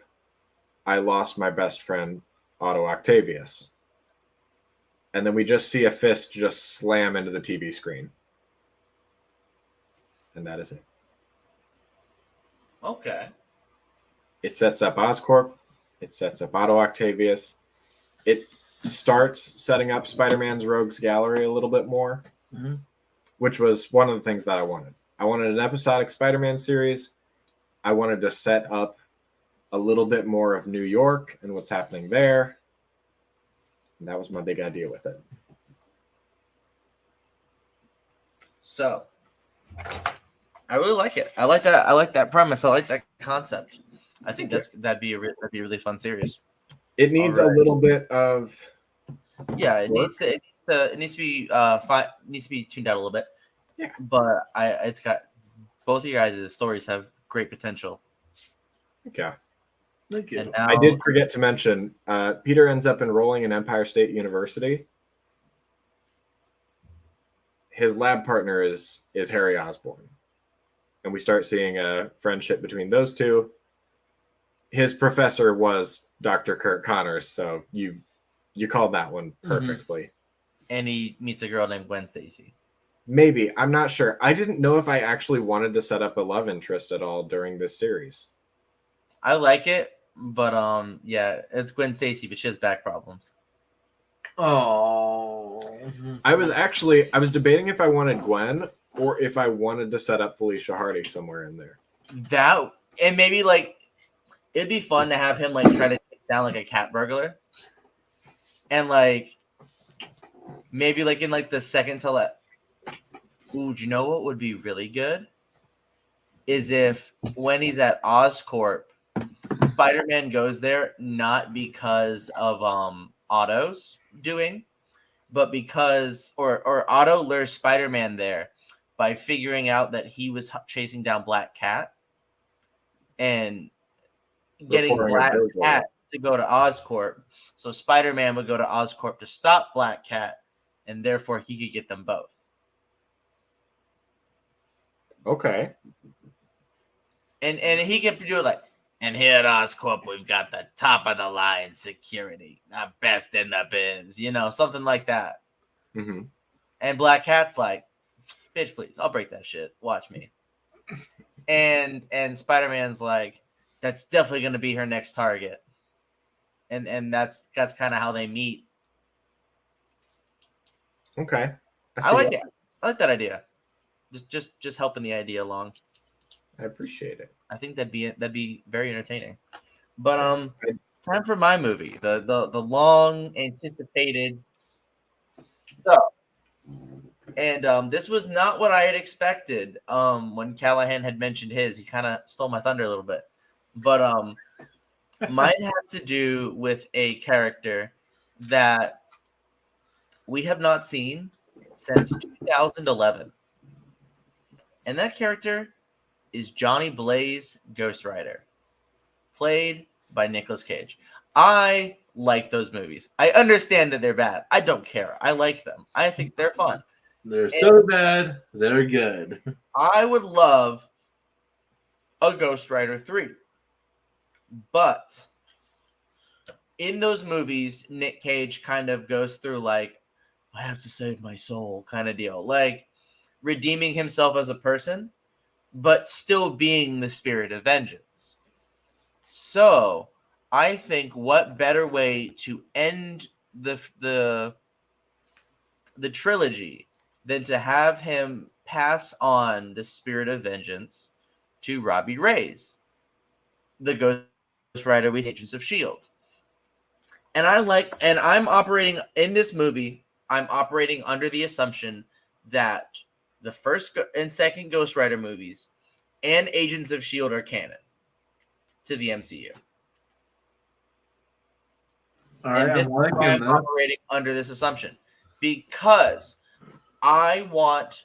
I lost my best friend, Otto Octavius. And then we just see a fist just slam into the TV screen. And that is it. Okay. It sets up Oscorp. It sets up Otto Octavius. It starts setting up Spider-Man's Rogues Gallery a little bit more, which was one of the things that I wanted. I wanted an episodic Spider-Man series. I wanted to set up a little bit more of New York and what's happening there. And that was my big idea with it. So, I really like it. I like that. I like that premise. I like that concept. I think that'd be a really fun series. It needs a little bit of it work. needs to be tuned out a little bit. Yeah, but it's got both of you guys' stories have great potential. Okay. Thank you. And now, I did forget to mention, Peter ends up enrolling in Empire State University. His lab partner is Harry Osborn. And we start seeing a friendship between those two. His professor was Dr. Kurt Connors, so you called that one perfectly. And he meets a girl named Gwen Stacy. Maybe. I'm not sure. I didn't know if I actually wanted to set up a love interest at all during this series. I like it, but it's Gwen Stacy, but she has back problems. Oh. I was debating if I wanted Gwen or if I wanted to set up Felicia Hardy somewhere in there. That, and maybe it'd be fun to have him try to take down a cat burglar. And maybe in the second to ooh, do you know what would be really good? Is if when he's at Oscorp, Spider-Man goes there not because of Otto's doing, but because or Otto lures Spider-Man there by figuring out that he was chasing down Black Cat and getting Black Cat to go to Oscorp. So Spider-Man would go to Oscorp to stop Black Cat, and therefore he could get them both. Okay. And he can do it like, and here at Oscorp, we've got the top of the line security, not best in the biz, something like that. Mm-hmm. And Black Cat's like, bitch, please, I'll break that shit. Watch me. And Spider-Man's like, that's definitely going to be her next target. And that's kind of how they meet. Okay. I like it. I like that idea. Just helping the idea along. I appreciate it. I think that'd be very entertaining. But time for my movie, the long anticipated. So, and this was not what I had expected. When Callahan had mentioned his, he kind of stole my thunder a little bit. But mine has to do with a character that we have not seen since 2011, and that character is Johnny Blaze, Ghost Rider, played by Nicolas Cage. I like those movies. I understand that they're bad. I don't care. I like them. I think they're fun. They're so bad, they're good. I would love a Ghost Rider 3. But in those movies, Nick Cage kind of goes through like, I have to save my soul kind of deal. Like redeeming himself as a person, but still being the spirit of vengeance. So I think what better way to end the trilogy than to have him pass on the spirit of vengeance to Robbie Reyes, the Ghost Rider with Agents of S.H.I.E.L.D. And I'm operating in this movie, I'm operating under the assumption that the first and second Ghost Rider movies and Agents of S.H.I.E.L.D. are canon to the MCU. All right, And this is why I'm operating under this assumption. Because I want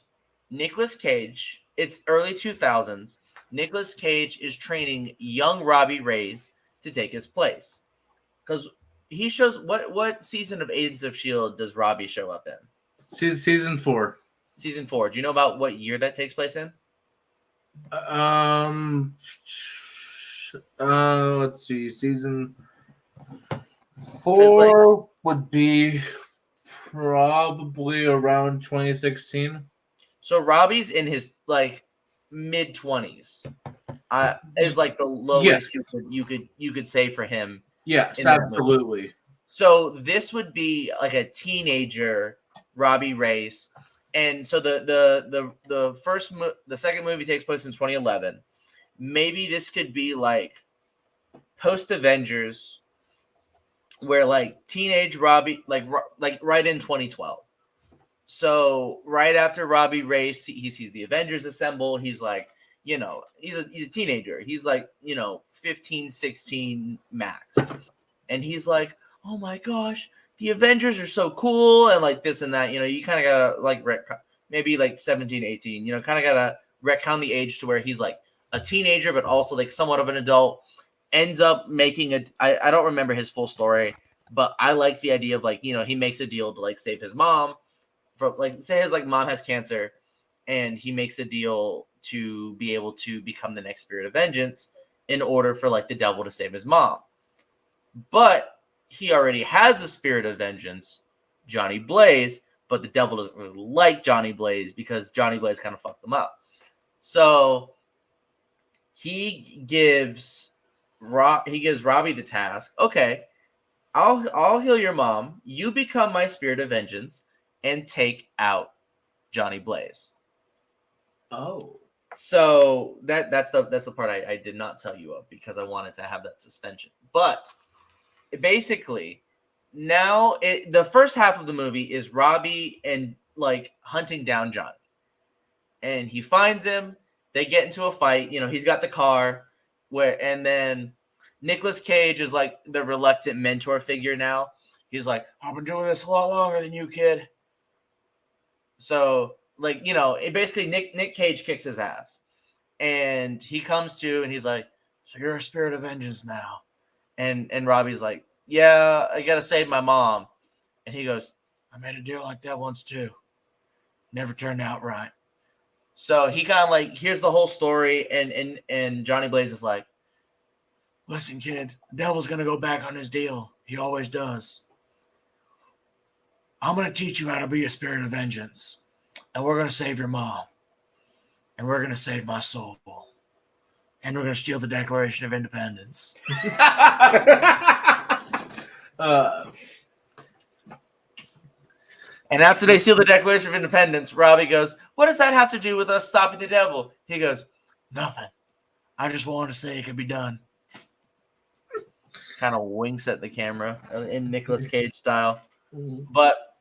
Nicolas Cage, it's early 2000s, Nicolas Cage is training young Robbie Reyes to take his place. Because he shows, what season of Agents of S.H.I.E.L.D. does Robbie show up in? Season 4. Season 4. Do you know about what year that takes place in? Let's see. Season 4 would be probably around 2016. So Robbie's in his like mid 20s. Is like the lowest you could say for him. Yes, absolutely. So this would be like a teenager Robbie Reyes, and so the second movie takes place in 2011. Maybe this could be like post Avengers, where like teenage Robbie, like right in 2012. So right after Robbie Reyes, he sees the Avengers assemble. He's like, he's a teenager. He's like, 15, 16 max. And he's like, oh my gosh, the Avengers are so cool. And like this and that, you kind of got to like maybe like 17, 18, kind of got to retcon the age to where he's like a teenager, but also like somewhat of an adult. Ends up making I don't remember his full story, but I like the idea of like, he makes a deal to like save his mom. For like, say his like mom has cancer, and he makes a deal to be able to become the next spirit of vengeance in order for like the devil to save his mom. But he already has a spirit of vengeance, Johnny Blaze, but the devil doesn't really like Johnny Blaze because Johnny Blaze kind of fucked him up. So he gives Robbie the task. Okay, I'll heal your mom. You become my spirit of vengeance and take out Johnny Blaze. Oh. So that's the part I did not tell you of because I wanted to have that suspension. But basically, now the first half of the movie is Robbie and like hunting down Johnny. And he finds him. They get into a fight. He's got the car and then Nicolas Cage is like the reluctant mentor figure now. He's like, I've been doing this a lot longer than you, kid. So, like, basically Nick Cage kicks his ass. And he comes to and he's like, so you're a spirit of vengeance now. And Robbie's like, yeah, I got to save my mom. And he goes, I made a deal like that once too. Never turned out right. So he kind of like here's the whole story, and Johnny Blaze is like, listen, kid, the devil's gonna go back on his deal. He always does. I'm gonna teach you how to be a spirit of vengeance, and we're gonna save your mom, and we're gonna save my soul, and we're gonna steal the Declaration of Independence. And after they steal the Declaration of Independence, Robbie goes, what does that have to do with us stopping the devil? He goes, nothing. I just wanted to say it could be done. Kind of winks at the camera in Nicolas Cage style. But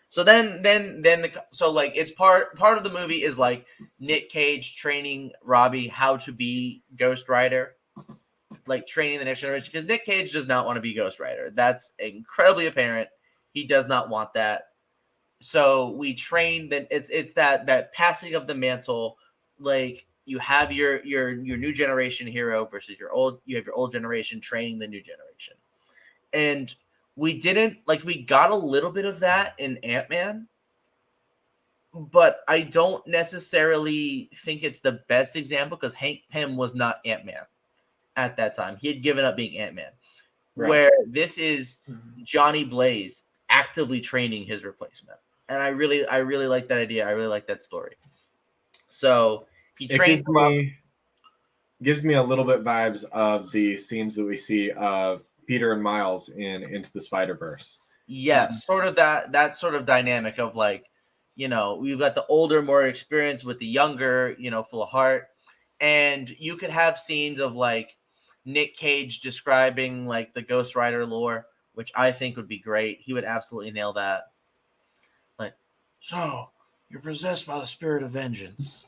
so so like it's part of the movie is like Nick Cage training Robbie how to be Ghost Rider, like training the next generation, because Nick Cage does not want to be Ghost Rider. That's incredibly apparent. He does not want that. So we train that it's that passing of the mantle. Like you have your new generation hero versus your old generation training the new generation. And we got a little bit of that in Ant-Man, but I don't necessarily think it's the best example because Hank Pym was not Ant-Man at that time. He had given up being Ant-Man. Right. Where this is Johnny Blaze actively training his replacement. And I really like that idea. I really like that story. So he trained gives me a little bit vibes of the scenes that we see of Peter and Miles in Into the Spider-Verse. Yeah, sort of that sort of dynamic of like, we've got the older, more experienced with the younger, full of heart. And you could have scenes of like Nick Cage describing like the Ghost Rider lore, which I think would be great. He would absolutely nail that. Like, so you're possessed by the spirit of vengeance.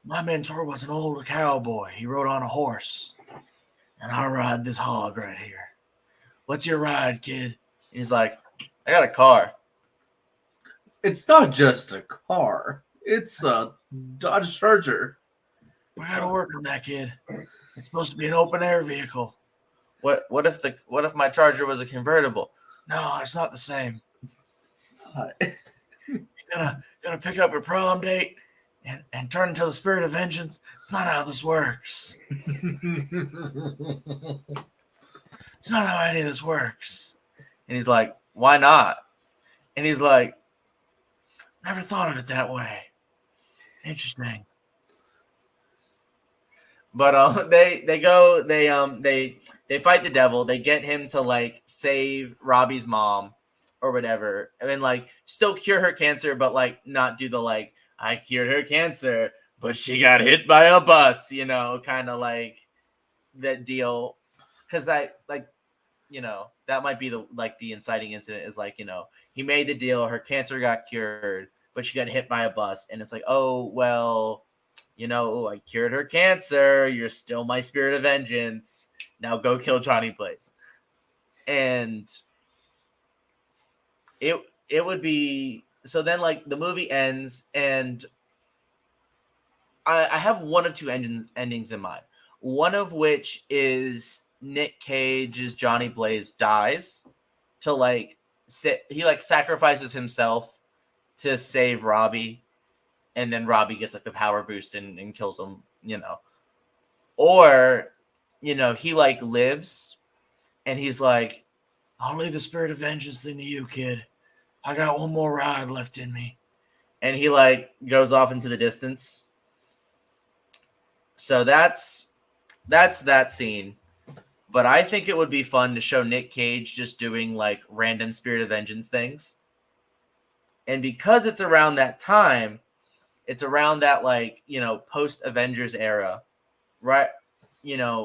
My mentor was an old cowboy. He rode on a horse. And I ride this hog right here. What's your ride, kid? And he's like, I got a car. It's not just a car. It's a Dodge Charger. We gotta work on that, kid. It's supposed to be an open air vehicle. What if my Charger was a convertible? No, it's not the same. It's not. You're gonna pick up your prom date and turn into the spirit of vengeance. It's not how this works. It's not how any of this works. And he's like, why not? And he's like, never thought of it that way. Interesting. But they fight the devil. They get him to like save Robbie's mom or whatever, and then like still cure her cancer, but like not do the like I cured her cancer, but she got hit by a bus, kind of like that deal, because that like that might be the inciting incident is like he made the deal, her cancer got cured, but she got hit by a bus, and it's like, oh well. I cured her cancer. You're still my spirit of vengeance. Now go kill Johnny Blaze. And it would be so then like the movie ends, and I have one of two endings in mind. One of which is Nick Cage's Johnny Blaze dies to like he like sacrifices himself to save Robbie. And then Robbie gets like the power boost and kills him, Or, he like lives and he's like, I'll leave the spirit of vengeance thing to you, kid. I got one more ride left in me. And he like goes off into the distance. So that's that scene. But I think it would be fun to show Nick Cage just doing like random spirit of vengeance things. And because it's around that time, it's around that like, post Avengers era, right?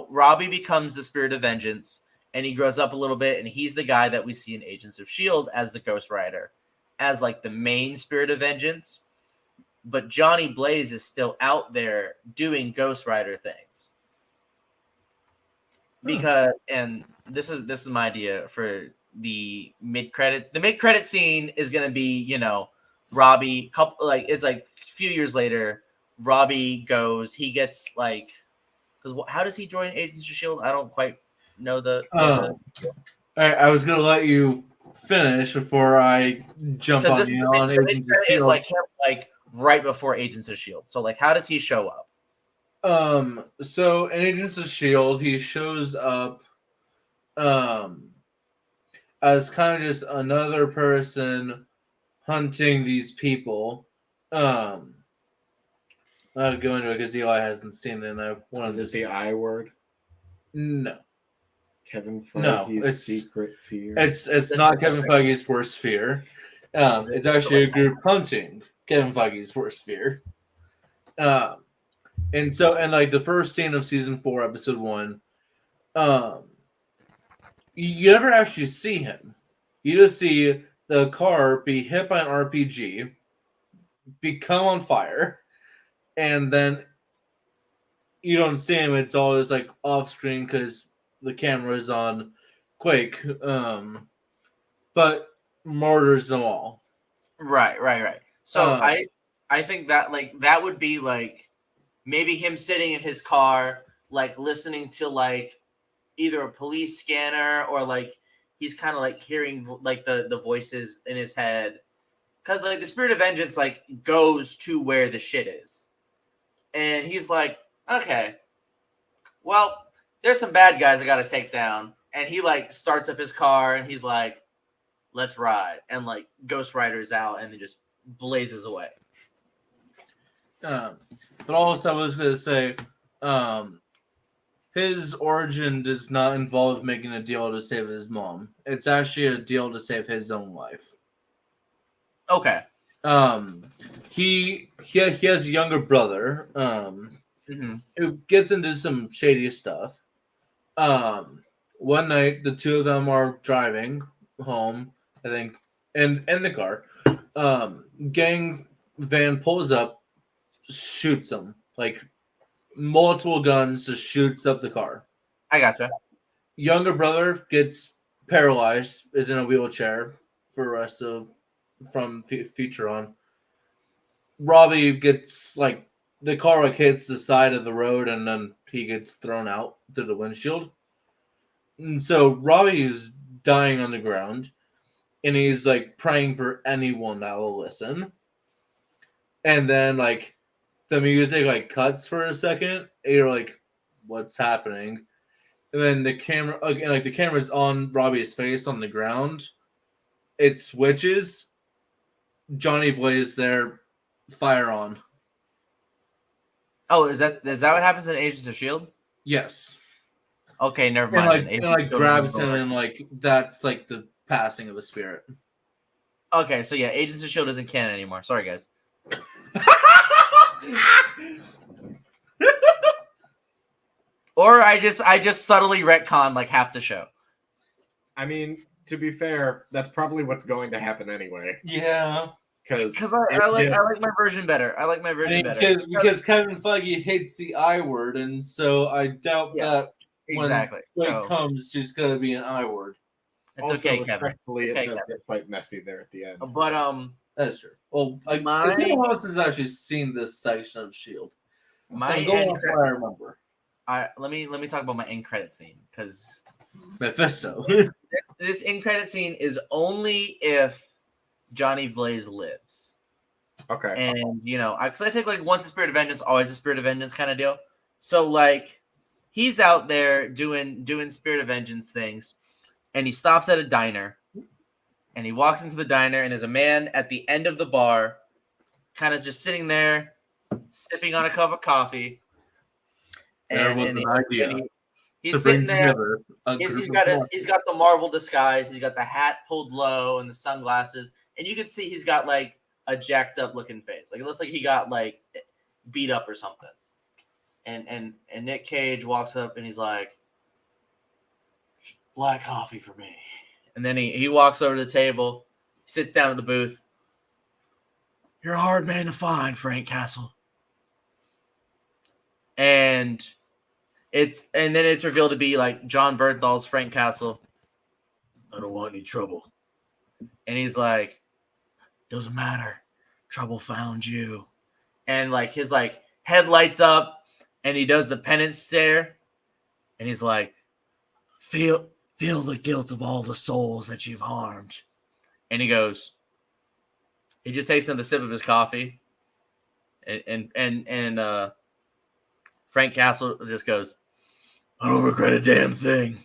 Robbie becomes the spirit of vengeance and he grows up a little bit and he's the guy that we see in Agents of S.H.I.E.L.D. as the Ghost Rider, as like the main spirit of vengeance. But Johnny Blaze is still out there doing Ghost Rider things. Because, and this is my idea for the mid-credit. The mid-credit scene is going to be, Robbie, it's like a few years later, Robbie goes, he gets like, because how does he join Agents of S.H.I.E.L.D.? I don't quite know the. All right, I was gonna let you finish before I jump Because on this you on the Agents of mid-credit is Shield. like him, like right before Agents of Shield. So like, how does he show up? So in Agents of Shield, he shows up as kind of just another person hunting these people. I'll go into it because Eli hasn't seen it, and I want Is to it the I word? No, Kevin No, Feige's it's- secret fear. it's not Kevin Feige's worst fear. It's actually a group hunting Kevin Feige's worst fear. And so, and like the first scene of season 4, episode 1, you never actually see him. You just see the car be hit by an RPG, become on fire, and then you don't see him. It's always like off screen because the camera is on Quake. But murders them all. Right. So I think that like that would be like maybe him sitting in his car, like listening to like either a police scanner or like he's kind of like hearing like the voices in his head, because like the spirit of vengeance like goes to where the shit is, and he's like, okay, well, there's some bad guys I got to take down, and he like starts up his car and he's like, let's ride, and like Ghost Rider's out and it just blazes away. But also, I was going to say, his origin does not involve making a deal to save his mom. It's actually a deal to save his own life. Okay. He has a younger brother, who gets into some shady stuff. One night, the two of them are driving home, I think, and in the car. Gang van pulls up, shoots them, like multiple guns, just shoots up the car. I gotcha. Younger brother gets paralyzed, is in a wheelchair for the rest of from future on. Robbie gets like the car like hits the side of the road and then he gets thrown out through the windshield. And so Robbie is dying on the ground and he's like praying for anyone that will listen. And then like the music like cuts for a second. And you're like, what's happening? And then the camera again, like the camera's on Robbie's face on the ground. It switches. Johnny Blaze there, fire on. Oh, is that what happens in Agents of Shield? Yes. Okay, never And mind. like grabs him and like that's like the passing of a spirit. Okay, so yeah, Agents of Shield isn't canon anymore. Sorry, guys. Or I just subtly retcon like half the show. I mean, to be fair, that's probably what's going to happen anyway. Yeah. Because I like my version better. I like my version better. Because Kevin Feige hates the I word, and so I doubt that exactly. when So it comes, she's gonna be an I word. it's Also, okay, Kevin. respectfully, Okay, it does Kevin. get quite messy there at the end. But That's true. Well, My- because no one else has actually seen this section of Shield. my So I'm going end off what I remember. let me talk about my end credit scene, because Mephisto. this end credit scene is only if Johnny Blaze lives. Okay. And because I think like once the spirit of vengeance, always the spirit of vengeance kind of deal. So like he's out there doing spirit of vengeance things, and he stops at a diner, and he walks into the diner, and there's a man at the end of the bar, kind of just sitting there, sipping on a cup of coffee. There was an idea He's to bring sitting there. together a He's group got of he's got the Marvel disguise. He's got the hat pulled low and the sunglasses, and you can see he's got like a jacked up looking face. Like it looks like he got like beat up or something. And Nick Cage walks up and he's like, "Black coffee for me." And then he walks over to the table, sits down at the booth. "You're a hard man to find, Frank Castle." And then it's revealed to be like John Bernthal's Frank Castle. "I don't want any trouble." And he's like, "Doesn't matter. Trouble found you." And like his like head lights up and he does the penance stare. And he's like, feel the guilt of all the souls that you've harmed. and he goes, he just takes another sip of his coffee, and Frank Castle just goes, I don't regret a damn thing.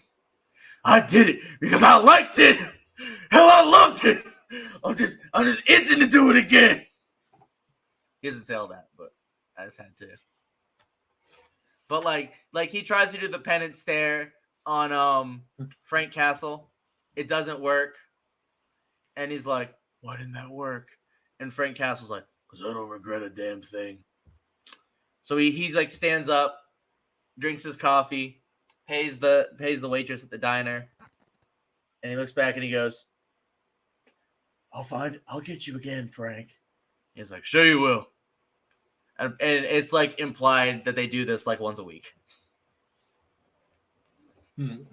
I did it because I liked it. Hell, I loved it. I'm just itching to do it again. He doesn't say all that, but I just had to. But like he tries to do the penance stare on Frank Castle. It doesn't work. And he's like, why didn't that work? And Frank Castle's like, because I don't regret a damn thing. So he's like stands up, drinks his coffee, pays the waitress at the diner, and he looks back and he goes, I'll get you again, Frank. He's like, sure you will. And it's like implied that they do this like once a week. And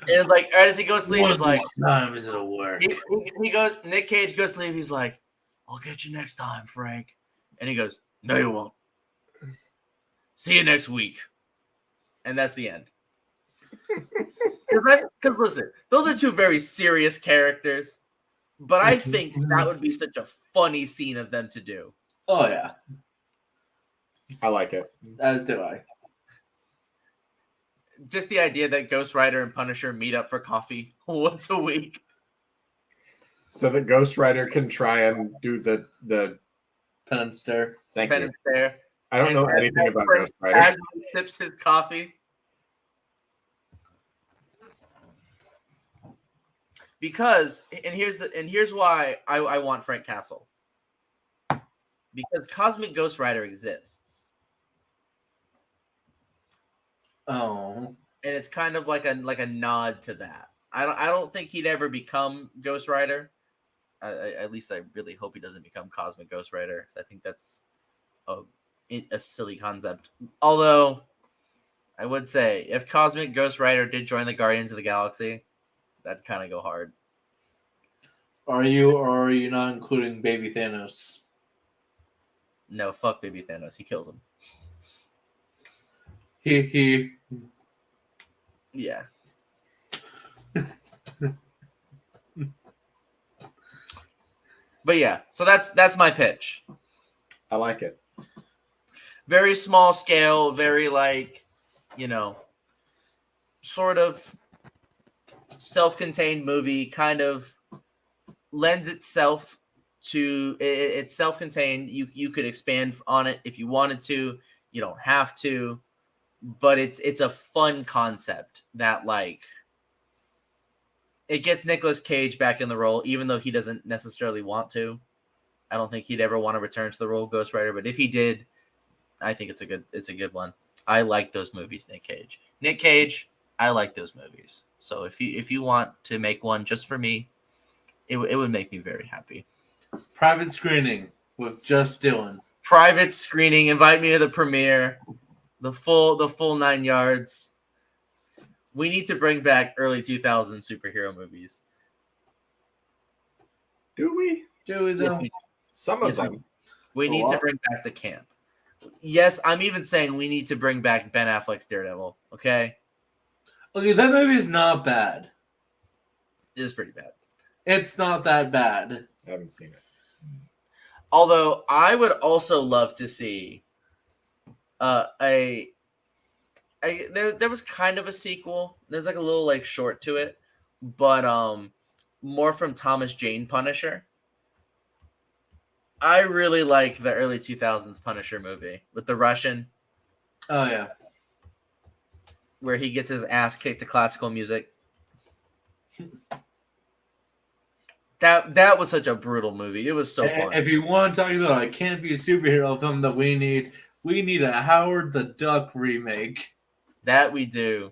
it's like, right as he goes to sleep, he's like, time is it'll work. He goes, Nick Cage goes to sleep, he's like, I'll get you next time, Frank. And he goes, no, you won't. See you next week. And that's the end. Because listen, those are two very serious characters, but I think that would be such a funny scene of them to do. Oh yeah, I like it. as do I. Just the idea that Ghost Rider and Punisher meet up for coffee once a week. So that Ghost Rider can try and do the Penance stare. thank Ben you. is there. I don't know anything about Ghost Rider. As he sips his coffee. Because, and here's why I want Frank Castle. Because Cosmic Ghost Rider exists. Oh, And it's kind of like a nod to that. I don't think he'd ever become Ghost Rider. At least I really hope he doesn't become Cosmic Ghost Rider, because I think that's a silly concept. Although I would say if Cosmic Ghost Rider did join the Guardians of the Galaxy, that'd kind of go hard. are you or are you not including Baby Thanos? No, fuck Baby Thanos. He kills him. He. Yeah. But yeah, so that's my pitch. I like it. Very small scale, very like, sort of self-contained movie, kind of lends itself to it's self-contained. You could expand on it if you wanted to. You don't have to, but it's a fun concept that like it gets Nicolas Cage back in the role, even though he doesn't necessarily want to. I don't think he'd ever want to return to the role of Ghost Rider, but if he did, I think it's a good one. I like those movies, Nick Cage. Nick Cage, I like those movies. So if you want to make one just for me, it would make me very happy. Private screening with just Dylan. Private screening, invite me to the premiere, the full 9 yards. We need to bring back early 2000 superhero movies. Do we? Do we though? Some of them. We need to bring back the camp. Yes, I'm even saying we need to bring back Ben Affleck's Daredevil. Okay, Okay, that movie is not bad. it is pretty bad. It's not that bad. I haven't seen it. Although I would also love to see there was kind of a sequel. There's like a little like short to it, but more from Thomas Jane Punisher. I really like the early 2000s Punisher movie with the Russian, Oh yeah. where he gets his ass kicked to classical music. That was such a brutal movie. It was so fun. If you want to talk about a campy superhero film that we need a Howard the Duck remake. That we do.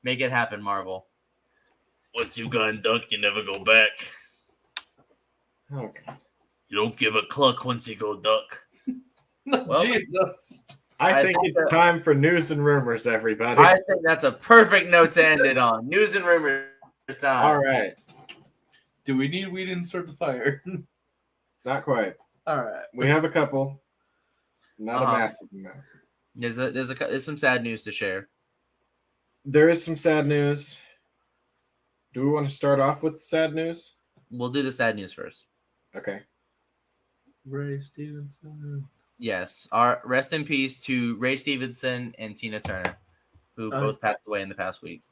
Make it happen, Marvel. Once you gone duck, you never go back. Oh, God. You don't give a cluck once you go duck. Well, Jesus. I I think think it's time for news and rumors, everybody. I think that's a perfect note to end it on. News and rumors time. All right. Do we need weed and start the fire? Not quite. All right. We have a couple. Not Uh-huh. a massive amount. There's some sad news to share. There is some sad news. Do we want to start off with sad news? We'll do the sad news first. Okay. Ray Stevenson. Yes. Our rest in peace to Ray Stevenson and Tina Turner, who both passed away in the past week.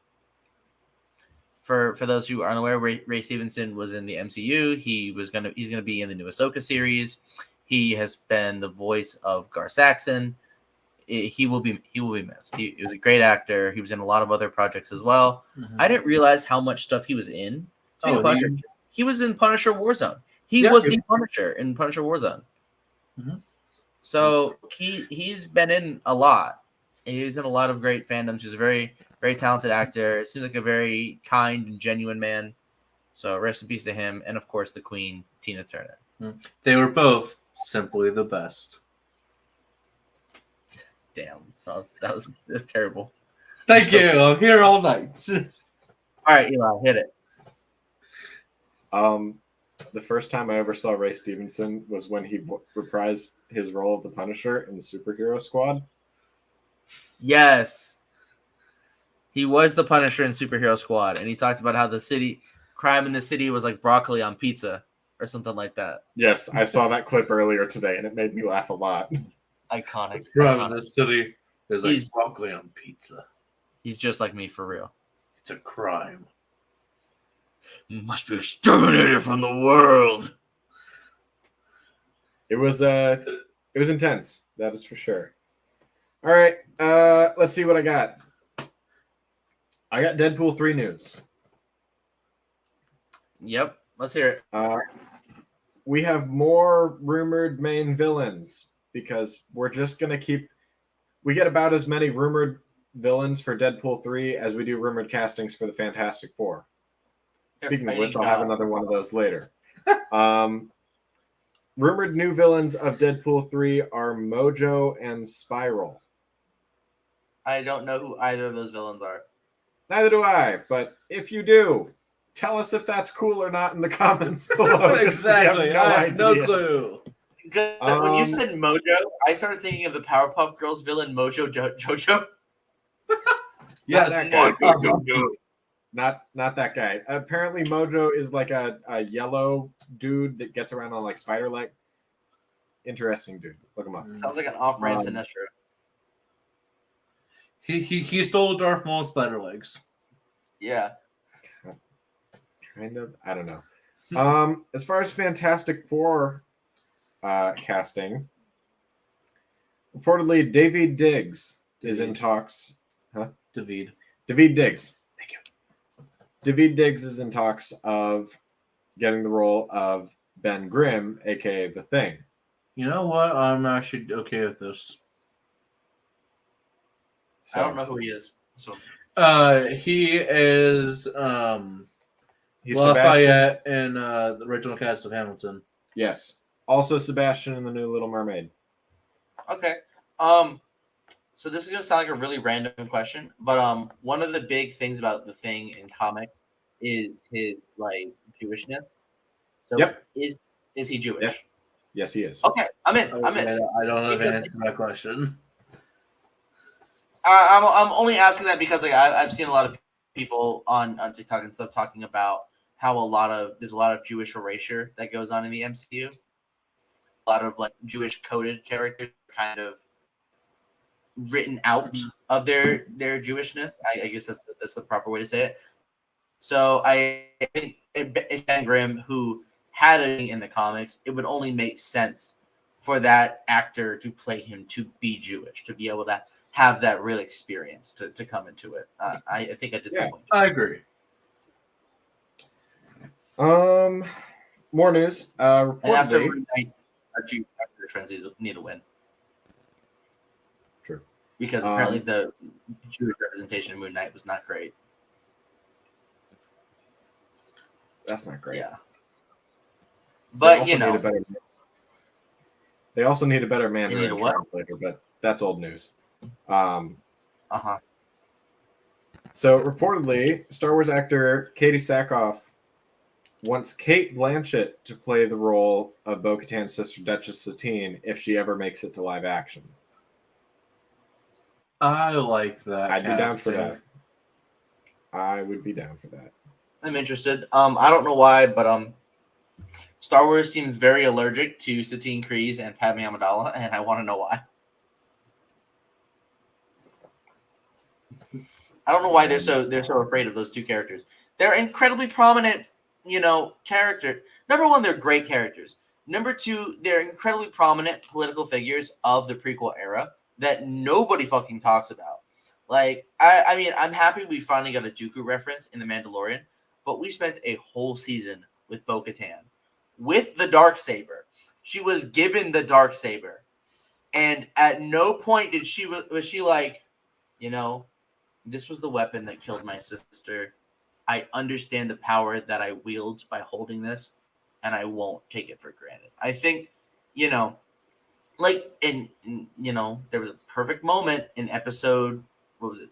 For those who aren't aware, Ray Stevenson was in the MCU. He's gonna be in the new Ahsoka series. He has been the voice of Gar Saxon. He will be missed. He was a great actor. He was in a lot of other projects as well. Mhm. I didn't realize how much stuff he was in. He was in Punisher Warzone. He was the Punisher in Punisher Warzone. Mhm. So he's been in a lot. He's in a lot of great fandoms. He's a very, very talented actor. Seems like a very kind and genuine man. So rest in peace to him, and of course the Queen, Tina Turner. They were both simply the best. Damn, that's terrible. Thank you. I'm here all night. All right, Eli, hit it. The first time I ever saw Ray Stevenson was when he reprised his role of the Punisher in the Superhero Squad. Yes. He was the Punisher in Superhero Squad, and he talked about how crime in the city was like broccoli on pizza or something like that. Yes, I saw that clip earlier today, and it made me laugh a lot. Iconic. Crime in the city is like He's- broccoli on pizza. He's just like me for real. It's a crime. Must be exterminated from the world. It was intense, that is for sure. All right, let's see what I got. I got Deadpool 3 news. Yep, let's hear it. We have more rumored main villains because we're just gonna we get about as many rumored villains for Deadpool 3 as we do rumored castings for the Fantastic Four. Speaking of which, I'll have another one of those later. Rumored new villains of Deadpool 3 are Mojo and Spiral. I don't know who either of those villains are. Neither do I, but if you do, tell us if that's cool or not in the comments below. Exactly. I have no idea. clue. When you said Mojo, I started thinking of the Powerpuff Girls villain Mojo Jojo. Yes. Not that guy. Not that guy. Apparently, Mojo is like a yellow dude that gets around on like spider leg. Interesting dude. Look him up. Sounds like an off-brand Sinestro. He stole Darth Maul's spider legs. Yeah. Kind of. I don't know. As far as Fantastic Four casting, reportedly David Diggs is in talks. Huh? David Diggs. Thank you. David Diggs is in talks of getting the role of Ben Grimm, aka The Thing. You know what? I'm actually okay with this. So, I don't know who he is. So he is he's Lafayette Sebastian. in the original cast of Hamilton. Yes. Also Sebastian in the new Little Mermaid. okay. So this is gonna sound like a really random question, but one of the big things about The Thing in comics is his like Jewishness. So Yep. Is he Jewish? Yes. Yes, he is. Okay, I'm in. I don't know the answer to that question. I'm only asking that because like I've seen a lot of people on TikTok and stuff talking about how there's a lot of Jewish erasure that goes on in the MCU. A lot of like Jewish coded characters kind of written out of their Jewishness. I guess that's the proper way to say it. So I think Ben Grimm, who had it in the comics, it would only make sense for that actor to play him to be Jewish, to be able to have that real experience to come into it. I think I did. Yeah, I agree. More news. And after Reportedly, our Jewish trends need to win. True. Because apparently the Jewish representation in Moon Knight was not great. that's not great. Yeah. But they also need a better Mandarin need a what? translator, but that's old news. Uh-huh. So reportedly, Star Wars actor Katie Sackhoff wants Cate Blanchett to play the role of Bo-Katan's sister Duchess Satine if she ever makes it to live action. I like that. I'd be down for casting. that. I would be down for that. I'm interested. I don't know why, but Star Wars seems very allergic to Satine Kryze and Padme Amidala, and I want to know why. I don't know why they're so afraid of those two characters. They're incredibly prominent, character. Number one, they're great characters. Number two, they're incredibly prominent political figures of the prequel era that nobody fucking talks about. Like, I mean, I'm happy we finally got a Dooku reference in The Mandalorian, but we spent a whole season with Bo-Katan, with the Darksaber. She was given the Darksaber, and at no point was she like, this was the weapon that killed my sister. I understand the power that I wield by holding this, and I won't take it for granted. I think, there was a perfect moment in episode, what was it,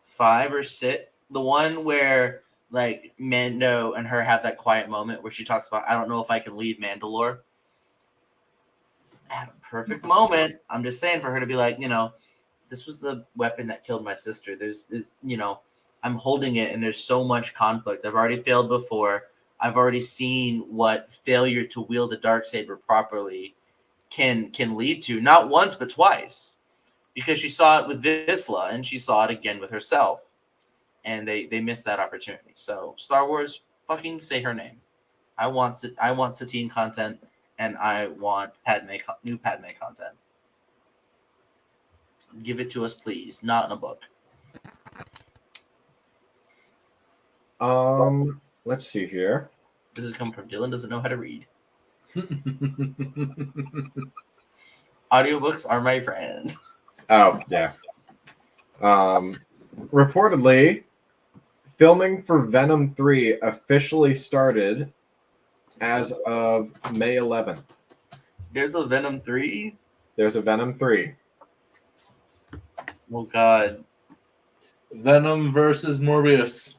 5 or 6? The one where, like, Mando and her have that quiet moment where she talks about, I don't know if I can leave Mandalore. At a perfect moment, I'm just saying, for her to be like, this was the weapon that killed my sister. There's I'm holding it, and there's so much conflict. I've already failed before. I've already seen what failure to wield the Darksaber properly can lead to, not once but twice, because she saw it with Vizsla and she saw it again with herself, and they missed that opportunity. So Star Wars, fucking say her name. I want Satine content, and I want new Padme content. Give it to us, please. Not in a book. Let's see here. This is coming from Dylan. Doesn't know how to read. Audiobooks are my friend. Oh, yeah. Reportedly, filming for Venom 3 officially started as of May 11th. There's a Venom 3? There's a Venom 3. Oh, God. Venom versus Morbius.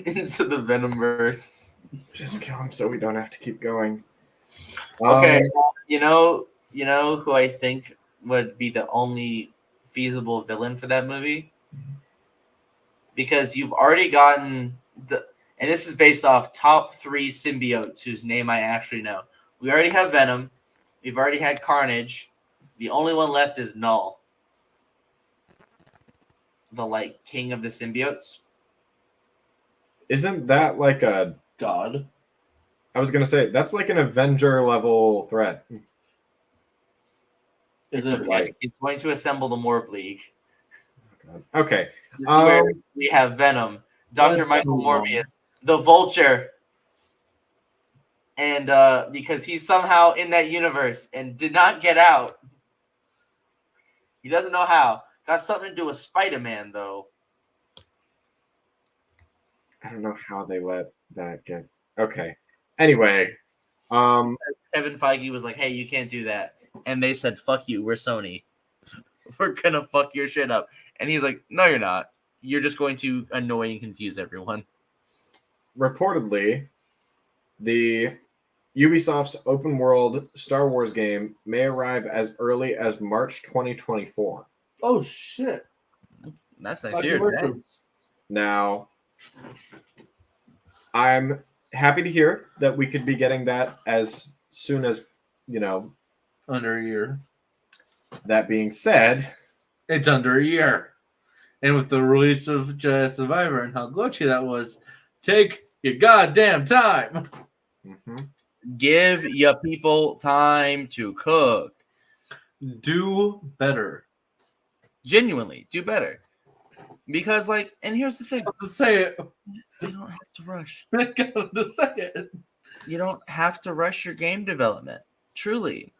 Into the Venomverse. Just kill him so we don't have to keep going. Okay, you know who I think would be the only feasible villain for that movie? Because you've already gotten and this is based off top 3 symbiotes whose name I actually know. We already have Venom. We've already had Carnage. The only one left is Null. The, king of the symbiotes. Isn't that like a God? I was gonna say that's like an Avenger level threat. Is It's it like He's going to assemble the Morb League. Okay. This is where we have Venom, Dr. Michael Morbius, the Vulture, and because he's somehow in that universe and did not get out. He doesn't know how. Got something to do with Spider-Man, though. I don't know how they let that get. Okay. Anyway, Kevin Feige was like, "Hey, you can't do that," and they said, "Fuck you, we're Sony. We're gonna fuck your shit up." And he's like, "No, you're not. You're just going to annoy and confuse everyone." reportedly, the Ubisoft's open world Star Wars game may arrive as early as March 2024. Oh shit! That's next year, right? Now, I'm happy to hear that we could be getting that as soon as, Under a year. That being said, It's under a year. And with the release of Jedi Survivor and how glitchy that was, take your goddamn time. Give your people time to cook. Do better. Genuinely, do better. Because, and here's the thing. To say it. You don't have to rush. I got to say it. You don't have to rush your game development. Truly.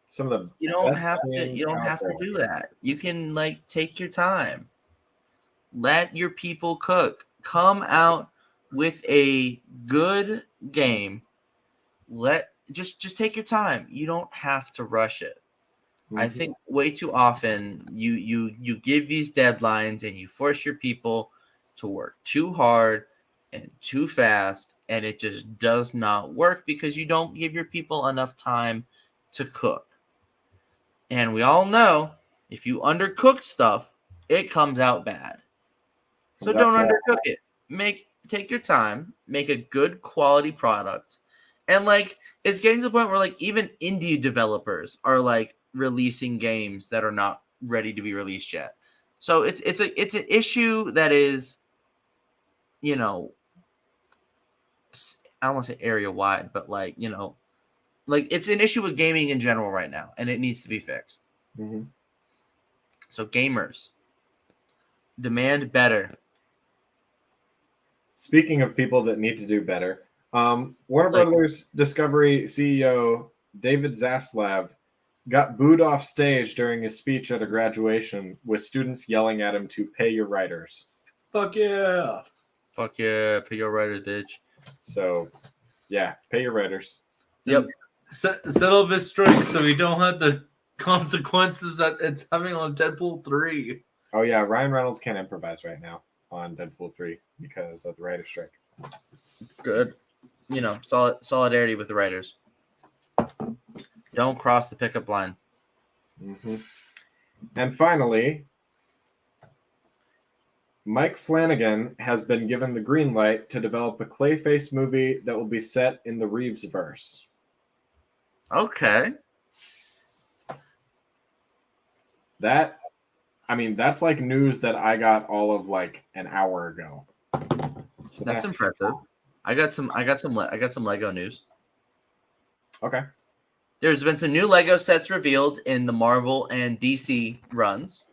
Some of the You don't have to do that. You can take your time. Let your people cook. Come out with a good game. Just take your time. You don't have to rush it. I think way too often you give these deadlines and you force your people to work too hard and too fast, and it just does not work because you don't give your people enough time to cook. And we all know if you undercook stuff, it comes out bad. So Comes out don't bad. undercook it. Take your time, make a good quality product. And like it's getting to the point where like even indie developers are like releasing games that are not ready to be released yet. So it's an issue that is, you know, I don't want to say area wide, but like, you know, like it's an issue with gaming in general right now, and it needs to be fixed. Mm-hmm. So gamers demand better. Speaking of people that need to do better, Warner Like- Brothers Discovery CEO David Zaslav got booed off stage during his speech at a graduation with students yelling at him to pay your writers. Fuck yeah. Fuck yeah, pay your writers, bitch. So, yeah, pay your writers. Yep. Settle this straight so we don't have the consequences that it's having on Deadpool 3. Oh, yeah, Ryan Reynolds can't improvise right now on Deadpool 3 because of the writer's strike. Good. You know, solidarity with the writers. Don't cross the pickup line. Mm-hmm. And finally, Mike Flanagan has been given the green light to develop a Clayface movie that will be set in the Reeves-verse. Okay. That's like news that I got all of like an hour ago. So That's impressive. I got some Lego news. Okay. There's been some new Lego sets revealed in the Marvel and DC runs.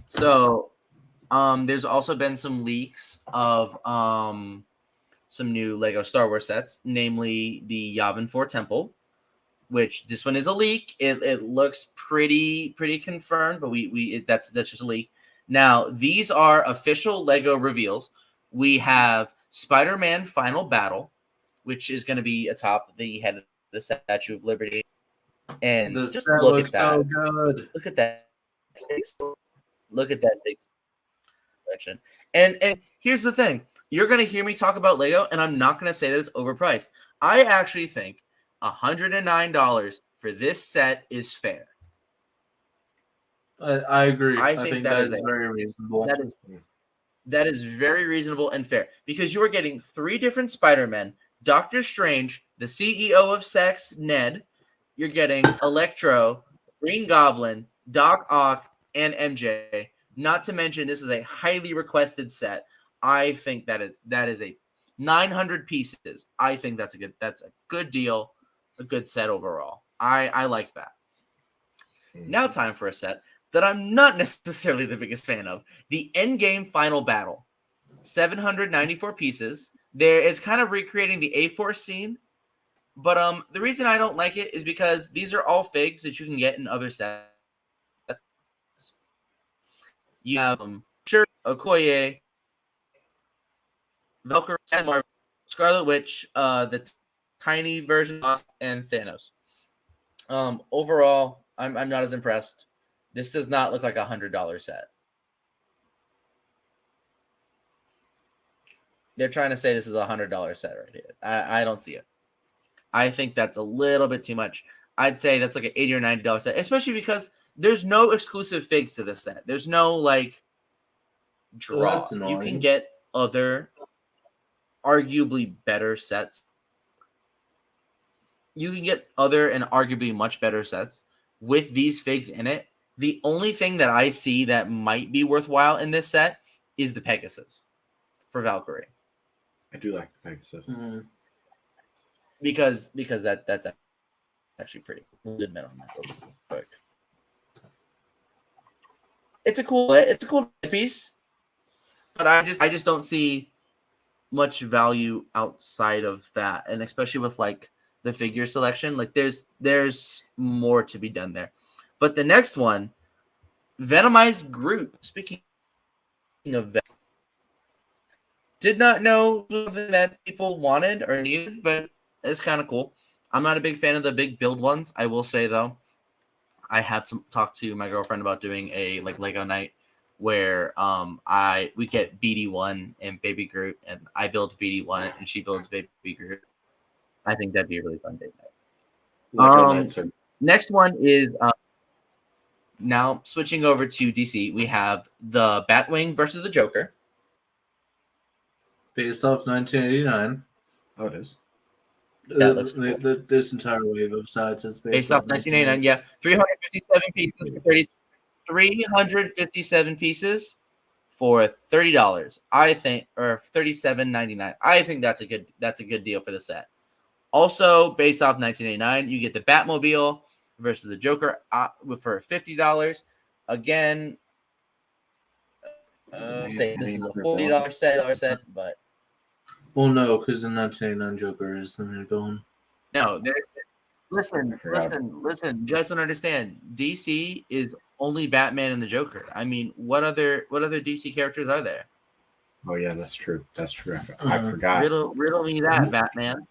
So, there's also been some leaks of some new Lego Star Wars sets, namely the Yavin 4 Temple, which this one is a leak. It looks pretty confirmed, but that's just a leak. Now, these are official Lego reveals. We have Spider-Man Final Battle, which is going to be atop the head of the Statue of Liberty. And This just set look looks at that. so good. Look at that. Look at that big selection. And here's the thing. You're going to hear me talk about Lego, and I'm not going to say that it's overpriced. I actually think $109 for this set is fair. I agree. I I think think that that is is very reasonable. That is very reasonable and fair because you are getting 3 different Spider-Men, Doctor Strange, the CEO of Sex, Ned. You're getting Electro, Green Goblin, Doc Ock, and MJ. Not to mention, this is a highly requested set. I think that is a 900 pieces. I think that's a good deal, a good set overall. I like that. Now time for a set that I'm not necessarily the biggest fan of. The Endgame Final Battle. 794 pieces. It's kind of recreating the A-Force scene. But the reason I don't like it is because these are all figs that you can get in other sets. You have Okoye, Valkyrie, and Marvel, Scarlet Witch, the tiny version, and Thanos. Overall, I'm not as impressed. This does not look like $100 set. They're trying to say this is a $100 set right here. I don't see it. I think that's a little bit too much. I'd say that's like an $80 or $90 set, especially because there's no exclusive figs to this set. There's no like draw. That's annoying. You can get other, arguably better sets. You can get other and arguably much better sets with these figs in it. The only thing that I see that might be worthwhile in this set is the Pegasus for Valkyrie. I do like the Pegasus. Mm-hmm. Because that's actually pretty good on that real quick. It's a cool piece, but I just don't see much value outside of that, and especially with like the figure selection, like there's more to be done there. But the next one, Venomized Groot. Speaking of that, did not know something that people wanted or needed, but it's kind of cool. I'm not a big fan of the big build ones. I will say though, I have to talk to my girlfriend about doing a like Lego night where we get BD1 and Baby Groot, and I build BD1 and she builds Baby Groot. I think that'd be a really fun date night. Lego Knights are Next one is Now switching over to DC, we have the Batwing versus the Joker. Based off 1989. Oh, it is. That looks cool. This entire wave of sides is Based off 1989, yeah, 357 pieces for 357 pieces for $30. I think, or $37.99. I think that's a good deal for the set. Also, based off 1989, you get the Batmobile versus the Joker for $50. Again, say this is a $40 set, but well, no, because the 1989 Joker is the main villain. no, listen. You guys don't understand. DC is only Batman and the Joker. I mean, what other DC characters are there? Oh yeah, that's true. I forgot. Riddle me that, Batman.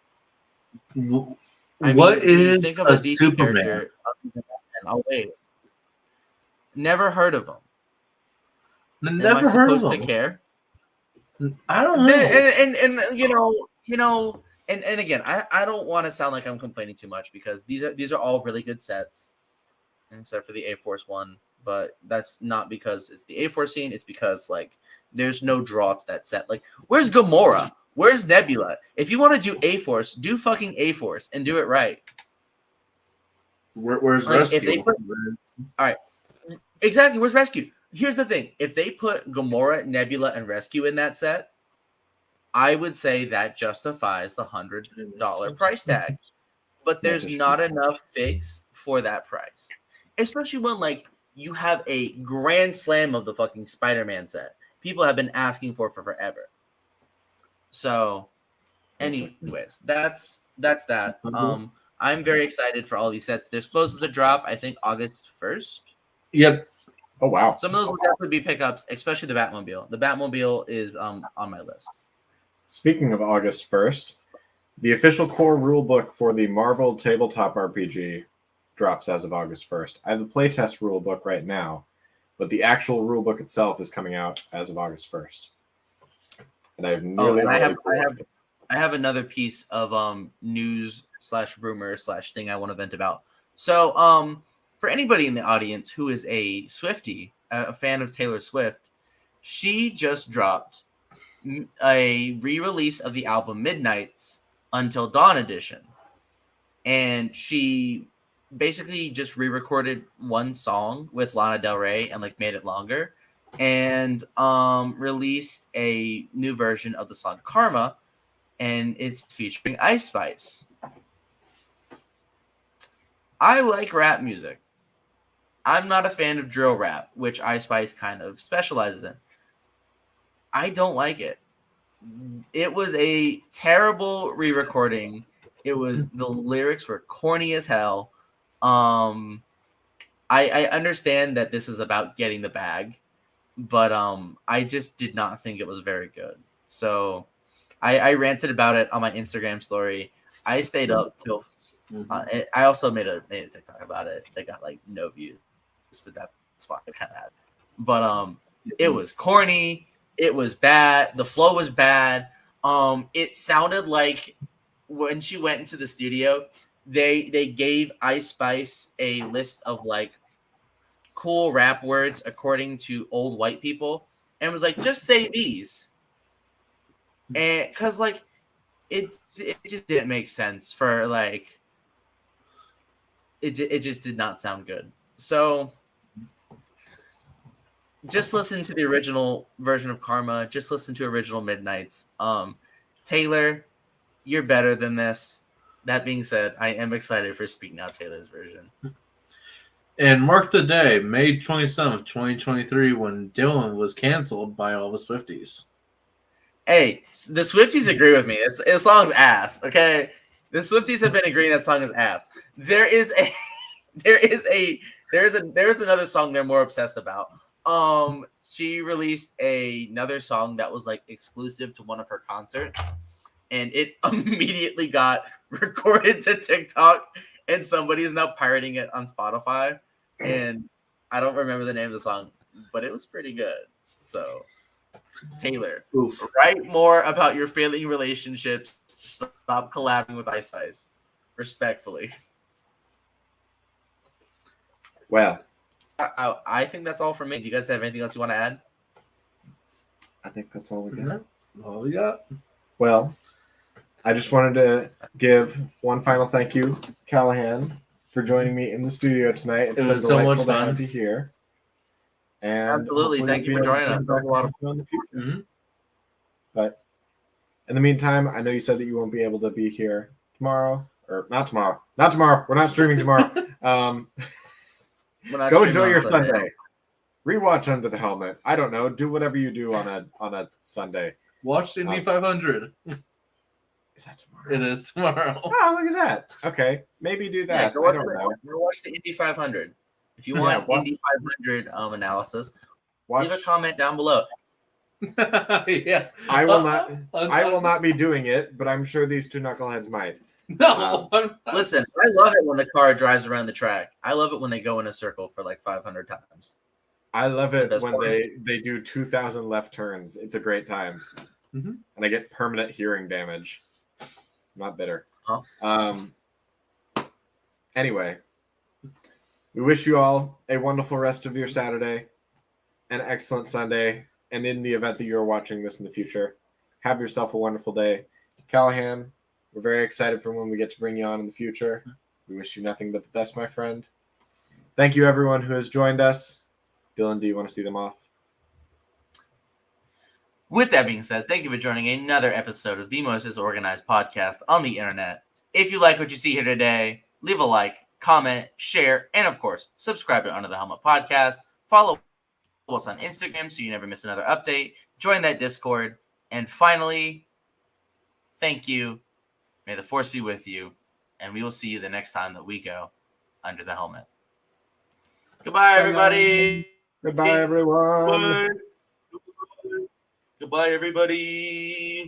What is think of a DC Superman? Character? I'll wait. Never heard of him. Never Am I heard supposed of to him. care? I don't know. And you know, and again, I don't want to sound like I'm complaining too much because these are all really good sets, except for the A-Force one. But that's not because it's the A-Force scene. It's because like there's no draw to that set. Like, where's Gamora? Where's Nebula? If you want to do A-Force, do fucking A-Force and do it right. Where's like, Rescue? If they put, all right, exactly. Where's Rescue? Here's the thing. If they put Gamora, Nebula, and Rescue in that set, I would say that justifies the $100 price tag. But there's not enough figs for that price. Especially when, like, you have a grand slam of the fucking Spider-Man set. People have been asking for forever. So, anyways, that's that. I'm very excited for all these sets. They're supposed to drop, I think, August 1st. Yep. Oh, wow. Some of those will definitely be pickups, especially the Batmobile. The Batmobile is on my list. Speaking of August 1st, the official core rulebook for the Marvel Tabletop RPG drops as of August 1st. I have the playtest rulebook right now, but the actual rulebook itself is coming out as of August 1st. And I have nearly I have another piece of news / rumor / thing I want to vent about. So for anybody in the audience who is a Swiftie, a fan of Taylor Swift, she just dropped a re-release of the album Midnight's Until Dawn edition. And she basically just re-recorded one song with Lana Del Rey and like made it longer and released a new version of the song Karma, and it's featuring Ice Spice. I like rap music. I'm not a fan of drill rap, which Ice Spice kind of specializes in. I don't like it. It was a terrible re-recording. The lyrics were corny as hell. I understand that this is about getting the bag, but I just did not think it was very good. So I ranted about it on my Instagram story. I stayed up till I also made a TikTok about it that got like no views, but that's fine. It kind of had, but it was corny. It was bad. The flow was bad. It sounded like when she went into the studio, they gave Ice Spice a list of like cool rap words according to old white people, and was like, just say these, and because like it just didn't make sense for like it just did not sound good. So just listen to the original version of Karma. Just listen to original Midnight's. Taylor, you're better than this. That being said, I am excited for Speak Now Taylor's version. And mark the day, May 27th, 2023, when Dylan was canceled by all the Swifties. Hey, the Swifties agree with me. The song's ass, okay? The Swifties have been agreeing that song is ass. There's another song they're more obsessed about. She released another song that was like exclusive to one of her concerts, and it immediately got recorded to TikTok, and somebody is now pirating it on Spotify. And I don't remember the name of the song, but it was pretty good. So, Taylor, write more about your failing relationships. Stop collabing with Ice Spice. Respectfully. Well, I think that's all for me. Do you guys have anything else you want to add? I think that's all we got. All we got. Well, I just wanted to give one final thank you, Callahan, for joining me in the studio tonight. It's It been was so much delightful to fun. have you here. And Absolutely. hopefully Thank we'll you for be able to joining us. bring That was back a lot of in the future. Mhm. But in the meantime, I know you said that you won't be able to be here tomorrow, or not tomorrow. Not tomorrow. We're not streaming tomorrow. We're not Go streaming enjoy on your Sunday. Rewatch Under the Helmet. I don't know. Do whatever you do on a Sunday. Watch the Indy 500. Is that tomorrow? It is tomorrow. Oh, look at that. Okay, maybe do Yeah, that. go I watch, don't know. go watch the Indy 500. If you Yeah, want watch- Indy 500 analysis, Watch. leave a comment down below. Yeah. I will not. I will not be doing it, but I'm sure these two knuckleheads might. No. I'm not. Listen, I love it when the car drives around the track. I love it when they go in a circle for like 500 times. I love It's the it best when part. they do 2,000 left turns. It's a great time, Mhm. and I get permanent hearing damage. Not bitter. Huh? Anyway, we wish you all a wonderful rest of your Saturday, an excellent Sunday, and in the event that you're watching this in the future, have yourself a wonderful day. Callahan, we're very excited for when we get to bring you on in the future. We wish you nothing but the best, my friend. Thank you, everyone who has joined us. Dylan, do you want to see them off? With that being said, thank you for joining another episode of the most disorganized podcast on the internet. If you like what you see here today, leave a like, comment, share, and of course, subscribe to Under the Helmet Podcast. Follow us on Instagram so you never miss another update. Join that Discord. And finally, thank you. May the force be with you. And we will see you the next time that we go Under the Helmet. Goodbye, everybody. Goodbye, everyone. Goodbye, everybody.